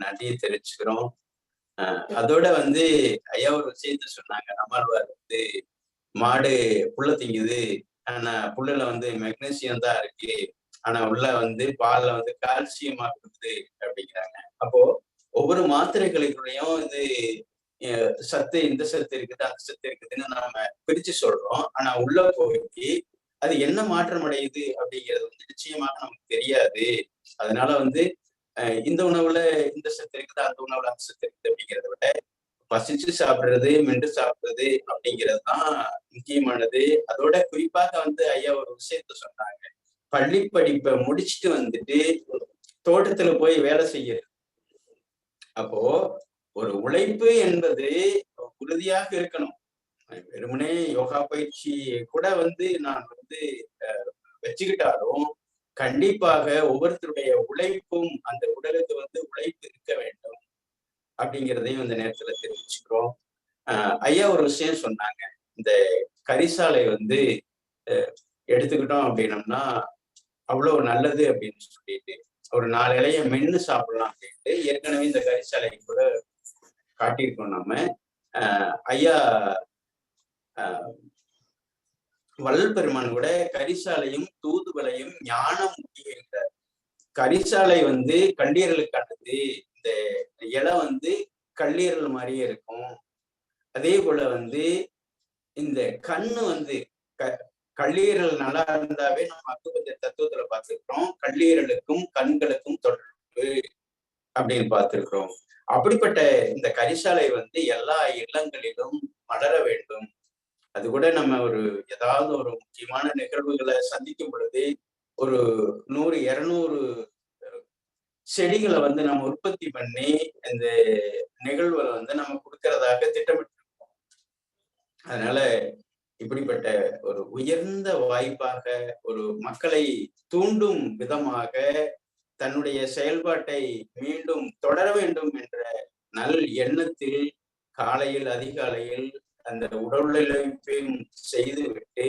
நன்றியை தெரிவிச்சுக்கிறோம். அதோட வந்து ஐயா ஒரு விஷயத்த சொன்னாங்க. நம்மாழ்வார் வந்து மாடு புல்ல திங்குது, ஆனா புல்லுல வந்து மெக்னீசியம் தான் இருக்கு, ஆனா உள்ள வந்து பால்ல வந்து கால்சியமா இருக்குது அப்படிங்கிறாங்க. அப்போ ஒவ்வொரு மாத்திரைகளுக்குள்ளயும் இது சத்து, இந்த சத்து இருக்குது, அந்த சத்து இருக்குதுன்னு நாம பிரிச்சு சொல்றோம். ஆனா உள்ள போய் அது என்ன மாற்றம் அடையுது அப்படிங்கிறது வந்து நிச்சயமாக நமக்கு தெரியாது. அதனால வந்து இந்த உணவுல இந்த சத்து இருக்குது, அந்த உணவுல அந்த சத்து இருக்குது அப்படிங்கிறத விட பசிச்சு சாப்பிடுறது, மென்று சாப்பிடுறது அப்படிங்கிறது தான் முக்கியமானது. அதோட குறிப்பாக வந்து ஐயா ஒரு விஷயத்த சொன்னாங்க. பள்ளி படிப்பை முடிச்சுட்டு வந்துட்டு தோட்டத்துல போய் வேலை செய்யறது. அப்போ ஒரு உழைப்பு என்பது உறுதியாக இருக்கணும். வெறுமனே யோகா பயிற்சி கூட வந்து நான் வந்து வச்சுக்கிட்டாலும் கண்டிப்பாக ஒவ்வொருத்தருடைய உழைப்பும் அந்த உடலுக்கு வந்து உழைப்பு இருக்க வேண்டும் அப்படிங்கிறதையும் இந்த நேரத்துல தெரிவிச்சுக்கிறோம். ஐயா ஒரு விஷயம் சொன்னாங்க. இந்த கரிசாலை வந்து எடுத்துக்கிட்டோம் அப்படின்னம்னா அவ்வளவு நல்லது அப்படின்னு சொல்லிட்டு ஒரு 4 இலைய மென்னு சாப்பிடலாம் அப்படின்ட்டு ஏற்கனவே இந்த கரிசாலை கூட காட்டியிருக்கோம் நம்ம. ஐயா வள்ளல் பெருமான் கூட கரிசாலையும் தூதுவளையும் ஞானம் முக்கியங்கிறார். கரிசாலை வந்து கல்லீரலுக்கானது, இந்த இலை வந்து கல்லீரல் மாதிரியே இருக்கும். அதே போல வந்து இந்த கண்ணு வந்து கல்லீரல் நல்லா இருந்தாவே நம்ம அக்குபஞ்ச தத்துவத்துல பார்த்துருக்கிறோம். கல்லீரலுக்கும் கண்களுக்கும் தொடர்பு அப்படின்னு பார்த்திருக்கிறோம். அப்படிப்பட்ட இந்த கரிசாலை வந்து எல்லா இல்லங்களிலும் மலர வேண்டும். அது கூட நம்ம ஒரு ஏதாவது ஒரு முக்கியமான நிகழ்வுகளை சந்திக்கும் பொழுது ஒரு 100-200 செடிகளை வந்து நம்ம உற்பத்தி பண்ணி இந்த நிகழ்வுகளை வந்து நம்ம கொடுக்கறதாக திட்டமிட்டிருக்கோம். அதனால இப்படிப்பட்ட ஒரு உயர்ந்த வாய்ப்பாக ஒரு மக்களை தூண்டும் விதமாக தன்னுடைய செயல்பாட்டை மீண்டும் தொடர வேண்டும் என்ற நல் எண்ணத்தில் காலையில் அதிகாலையில் அந்த உடல் உழைப்பையும் செய்துவிட்டு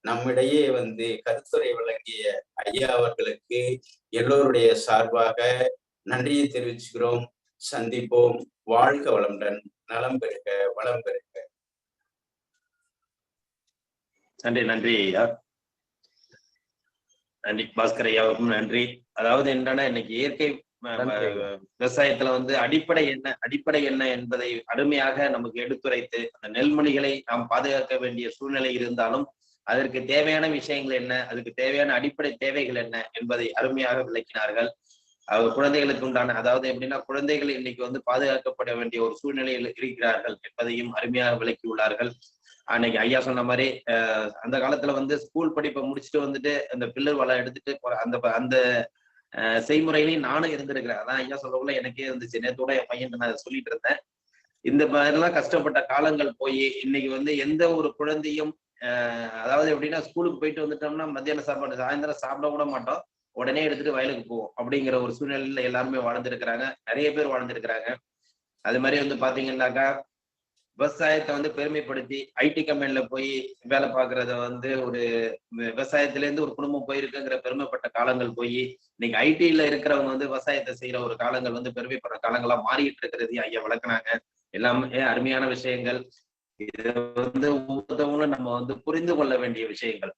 நம்மிடையே வந்து கருத்துரை வழங்கிய ஐயா அவர்களுக்கு எல்லோருடைய சார்பாக நன்றியை தெரிவிச்சுக்கிறோம். சந்திப்போம். வாழ்க வளமுடன். நலம் பெறுக, வளம் பெறுக. நன்றி. நன்றி ஐயா. நன்றி பாஸ்கர் ஐயாவுக்கும் நன்றி. அதாவது என்னன்னா இன்னைக்கு இயற்கை விவசாயத்துல வந்து அடிப்படை என்ன என்பதை அருமையாக நமக்கு எடுத்துரைத்து அந்த நெல்மணிகளை நாம் பாதுகாக்க வேண்டிய சூழ்நிலை இருந்தாலும் அதற்கு தேவையான விஷயங்கள் என்ன, அதுக்கு தேவையான அடிப்படை தேவைகள் என்ன என்பதை அருமையாக விளக்கினார்கள். குழந்தைகளுக்கு உண்டான, அதாவது எப்படின்னா குழந்தைகள் இன்னைக்கு வந்து பாதுகாக்கப்பட வேண்டிய ஒரு சூழ்நிலையில் இருக்கிறார்கள் என்பதையும் அருமையாக விளக்கி உள்ளார்கள். அன்னைக்கு ஐயா சொன்ன மாதிரி அந்த காலத்துல வந்து ஸ்கூல் படிப்பை முடிச்சுட்டு வந்துட்டு அந்த பில்லர் வலை எடுத்துட்டு அந்த செய்முறையிலையும் நானும் இருந்திருக்கிறேன். அதான் ஐயா சொல்லக்குள்ள எனக்கே இருந்துச்சு. நேத்தோட என் பையன் நான் சொல்லிட்டு இருந்தேன். இந்த மாதிரிலாம் கஷ்டப்பட்ட காலங்கள் போய் இன்னைக்கு வந்து எந்த ஒரு குழந்தையும் அதாவது எப்படின்னா ஸ்கூலுக்கு போயிட்டு வந்துட்டோம்னா மத்தியான சாப்பாடு சாயந்தரம் சாப்பிட கூட மாட்டோம், உடனே எடுத்துட்டு வயலுக்கு போவோம் அப்படிங்கிற ஒரு சூழ்நிலையில எல்லாருமே வாழ்ந்துருக்கிறாங்க. நிறைய பேர் வாழ்ந்துருக்கிறாங்க. அது மாதிரி வந்து பாத்தீங்கன்னாக்கா விவசாயத்தை வந்து பெருமைப்படுத்தி ஐடி கம்பெனில போய் வேலை பார்க்கறத வந்து ஒரு விவசாயத்துல இருந்து ஒரு குடும்பம் போயிருக்குங்கிற பெருமைப்பட்ட காலங்கள் போய் இன்னைக்கு ஐடில இருக்கிறவங்க வந்து விவசாயத்தை செய்யற ஒரு காலங்கள் வந்து பெருமைப்படுற காலங்களா மாறிட்டு இருக்கிறது ஐயா விளக்குனாங்க. எல்லாமே அருமையான விஷயங்கள். இது வந்து ஒவ்வொருத்தவங்களும் நம்ம வந்து புரிந்து கொள்ள வேண்டிய விஷயங்கள்.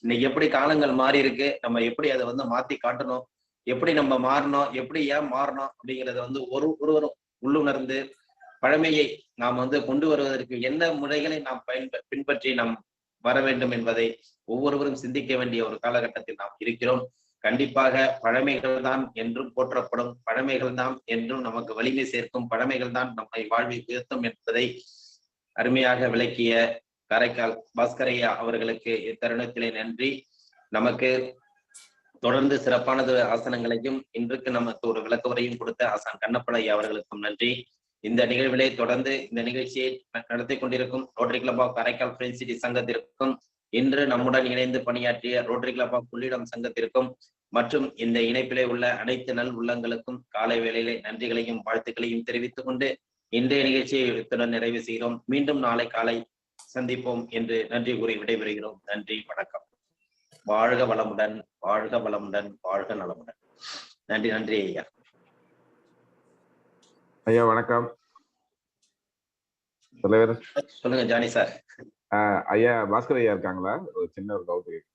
இன்னைக்கு எப்படி காலங்கள் மாறி இருக்கு, நம்ம எப்படி அதை வந்து மாத்தி காட்டணும், எப்படி நம்ம மாறணும், எப்படி ஏன் மாறணும் அப்படிங்கிறத வந்து ஒருவரும் உள்ளுணர்ந்து பழமையை நாம் வந்து கொண்டு வருவதற்கு என்ன முறைகளை நாம் பின்பற்றி நாம் வர வேண்டும் என்பதை ஒவ்வொருவரும் சிந்திக்க வேண்டிய ஒரு காலகட்டத்தில் நாம் இருக்கிறோம். கண்டிப்பாக பழமைகள் தான் என்றும் போற்றப்படும், பழமைகள் தான் என்றும் நமக்கு வலிமை சேர்க்கும், பழமைகள் தான் நம்மை வாழ்வை உயர்த்தும் என்பதை அருமையாக விளக்கிய காரைக்கால் பாஸ்கரையா அவர்களுக்கு இத்தருணத்திலே நன்றி. நமக்கு தொடர்ந்து சிறப்பானது ஆசனங்களையும் இன்றுக்கு நமக்கு ஒரு விளக்கவரையும் கொடுத்த ஆசான் கண்ணப்படையா அவர்களுக்கும் நன்றி. இந்த நிகழ்விலே தொடர்ந்து இந்த நிகழ்ச்சியை நடத்தி கொண்டிருக்கும் rotary club of Karaikal friends city சங்கத்திற்கும், இன்று நம்முடன் இணைந்து பணியாற்றிய ரோட்டரி கிளப் ஆஃப் கொள்ளிடம் சங்கத்திற்கும் மற்றும் இந்த இணைப்பிலே உள்ள அனைத்து நல் உள்ளங்களுக்கும் காலை வேளையிலே நன்றிகளையும் வாழ்த்துக்களையும் தெரிவித்துக் கொண்டு இன்றைய நிகழ்ச்சியை இத்துடன் நிறைவு செய்கிறோம். மீண்டும் நாளை காலை சந்திப்போம் என்று நன்றி கூறி விடைபெறுகிறோம். நன்றி, வணக்கம். வாழ்க வளமுடன், வாழ்க வளமுடன், வாழ்க நலமுடன். நன்றி. நன்றி ஐயா. ஐயா வணக்கம். தலைவர் சொல்லுங்க ஜானி சார். ஐயா பாஸ்கர் ஐயா இருக்காங்களா? ஒரு சின்ன ஒரு டவுட் இருக்காங்க.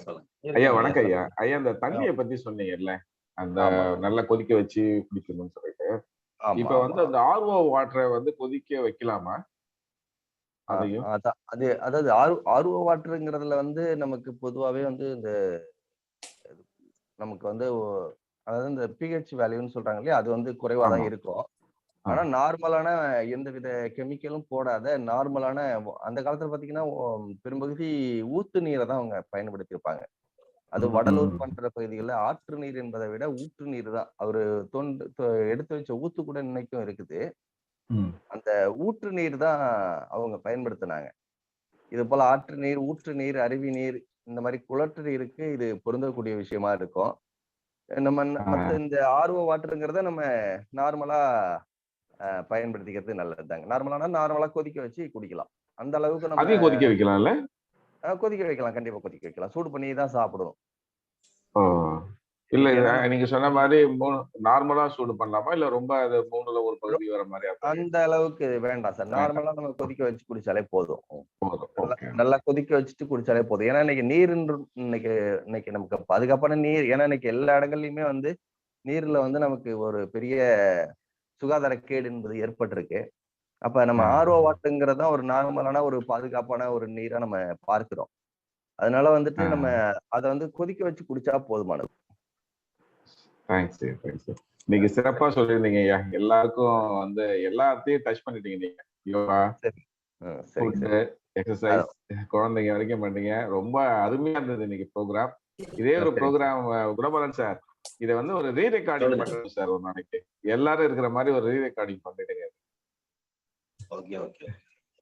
சொல்லுங்க ஐயா. வணக்கம் ஐயா. ஐயா அந்த தண்ணியை பத்தி சொன்னீங்கல்ல, அந்த நல்லா கொதிக்க வச்சு குடிக்கணும்னு சொல்லிட்டு, இப்ப வந்து அந்த ஆர்ஓ வாட்டரை வந்து கொதிக்க வைக்கலாமா? அதாவது ஆர்ஓ வாட்டருங்கிறதுல வந்து நமக்கு பொதுவாவே வந்து இந்த நமக்கு வந்து அதாவது இந்த பிஹெச் வேல்யூன்னு சொல்றாங்க இல்லையா, அது வந்து குறைவா தான் இருக்கும். ஆனா நார்மலான எந்தவித கெமிக்கலும் போடாத நார்மலான அந்த காலத்துல பாத்தீங்கன்னா பெரும்பகுதி ஊத்து நீரை தான் அவங்க பயன்படுத்தியிருப்பாங்க. அது வடலூர் பண்ற பகுதிகளில் ஆற்று நீர் என்பதை விட ஊற்று நீர் தான். அவரு எடுத்து வச்ச ஊத்து கூட இன்னைக்கும் இருக்குது. அந்த ஊற்று நீர் தான் அவங்க பயன்படுத்தினாங்க. இது போல ஆற்று நீர், ஊற்று நீர், அருவி நீர், இந்த மாதிரி குளற்று நீருக்கு இது பொருந்தக்கூடிய விஷயமா இருக்கும். நம்ம மற்ற இந்த ஆர்ஓ வாட்டருங்கிறத நம்ம நார்மலா பயன்படுத்திக்கிறது நல்லதுதாங்க. நார்மலா கொதிக்க வச்சு குடிக்கலாம். அந்த அளவுக்கு நம்ம கொதிக்க வைக்கலாம்ல? கொதிக்க வைக்கலாம், கண்டிப்பா கொதிக்க வைக்கலாம். சூடு பண்ணி தான் சாப்பிடணும். இல்ல நீங்க சொன்ன மாதிரி நார்மலா சூடு பண்ணலாமா, இல்ல ரொம்ப அது 3ல ஒரு பகுதி வர மாதிரி? அந்த அளவுக்கு வேண்டாம் சார். நார்மலா நம்ம கொதிக்க வச்சு குடிச்சாலே போதும். நல்லா கொதிக்க வச்சுட்டு குடிச்சாலே போதும். ஏன்னா இன்னைக்கு நமக்கு பாதுகாப்பான நீர். ஏன்னா இன்னைக்கு எல்லா இடங்கள்லயுமே வந்து நீர்ல வந்து நமக்கு ஒரு பெரிய சுகாதார கேடு என்பது ஏற்பட்டிருக்கு. அப்ப நம்ம ஆர்ஓ வாட்டருங்கிறதா ஒரு நார்மலான ஒரு பாதுகாப்பான ஒரு நீரா நம்ம பார்க்கிறோம். அதனால வந்துட்டு நம்ம அதை வந்து கொதிக்க வச்சு குடிச்சா போதுமானது. நீங்க சிறப்பா சொல்லிருந்தீங்க ஐயா. எல்லாருக்கும் வந்து எல்லாத்தையும் டச் பண்ணிட்டீங்க நீங்க. யோகா, எக்ஸசைஸ், குழந்தைங்க வரைக்கும் பண்ணீங்க. ரொம்ப அருமையா இருந்தது இன்னைக்கு ப்ரோக்ராம். இதே ஒரு ப்ரோக்ராம் குணபாலன் சார், இதை வந்து ஒரு ரீ ரெக்கார்டிங் பண்ணுங்க சார். ஒரு நாளைக்கு எல்லாரும் இருக்கிற மாதிரி ஒரு ரீ ரெக்கார்டிங் பண்ணிடுங்க.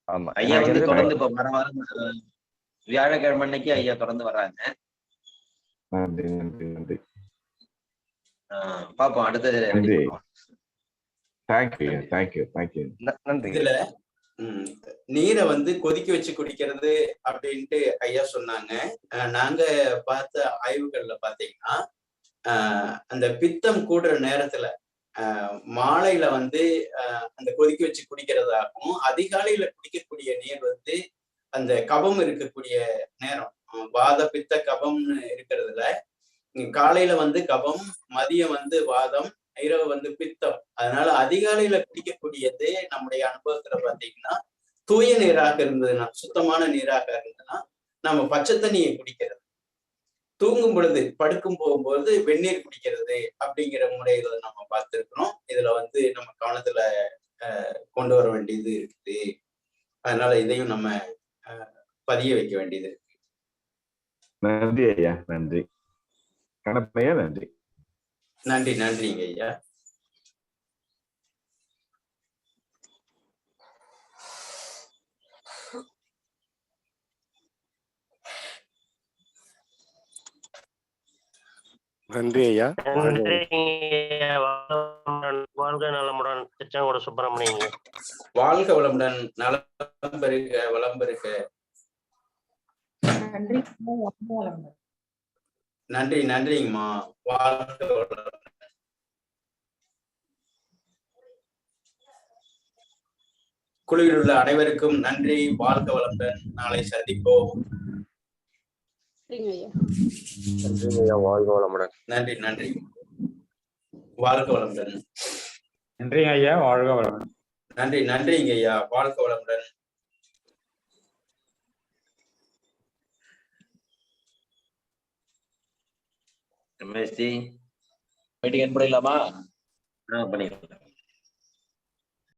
ஆமா ஐயா வந்து தொடர்ந்து இப்ப வாரம் வியாழக்கிழமை அன்னைக்கு ஐயா தொடர்ந்து வர்றாங்க. நன்றி நன்றி நன்றி. பாப்போம் அடுத்தது. நன்றி. இதுல நீரை வந்து கொதிக்க வச்சு குடிக்கிறது அப்படின்ட்டு ஐயா சொன்னாங்க. நாங்க பார்த்த ஆய்வுகள்ல பாத்தீங்கன்னா அந்த பித்தம் கூடுற நேரத்துல மாலையில வந்து அந்த கொதிக்க வச்சு குடிக்கிறதாகவும், அதிகாலையில குடிக்கக்கூடிய நீர் வந்து அந்த கபம் இருக்கக்கூடிய நேரம், வாத பித்த கபம்னு இருக்கிறதுல காலையில வந்து கபம், மதியம் வந்து வாதம், இரவு வந்து பித்தம். அதனால அதிகாலையில குடிக்கக்கூடியது நம்முடைய அனுபவத்துல பாத்தீங்கன்னா தூய நீராக இருந்ததுன்னா, சுத்தமான நீராக இருந்ததுன்னா நம்ம பச்சை தண்ணியை குடிக்கிறது, தூங்கும் பொழுது படுக்கும் போகும்போது வெந்நீர் குடிக்கிறது அப்படிங்கிற முறைகளை நம்ம பார்த்திருக்கிறோம். இதுல வந்து நம்ம கவனத்துல கொண்டு வர வேண்டியது இருக்குது. அதனால இதையும் நம்ம பதிய வைக்க வேண்டியது இருக்கு. நன்றி ஐயா, நன்றி. கணப்பனையா நன்றி. நன்றிங்க ஐயா. நன்றி ஐயா. வாழ்க நலமுடன். திருச்செங்கோடு சுப்பிரமணியங்க. வாழ்க வளமுடன். நலம் பெருக, வளம் பெருக. நன்றிங்கம்மா. வாழ்க வளமுடன். குழுவில் உள்ள அனைவருக்கும் நன்றி. வாழ்க வளமுடன். நாளை சந்திப்போம். வாழ்க வளமுடன். நன்றி. வாழ்க வளமுடன். நன்றிங்க ஐயா. வாழ்க வளமுடன். நன்றிங்க ஐயா. வாழ்க வளமுடன். மீட்டிங் பண்ணிடலாமா? பண்ணிக்கலாம்.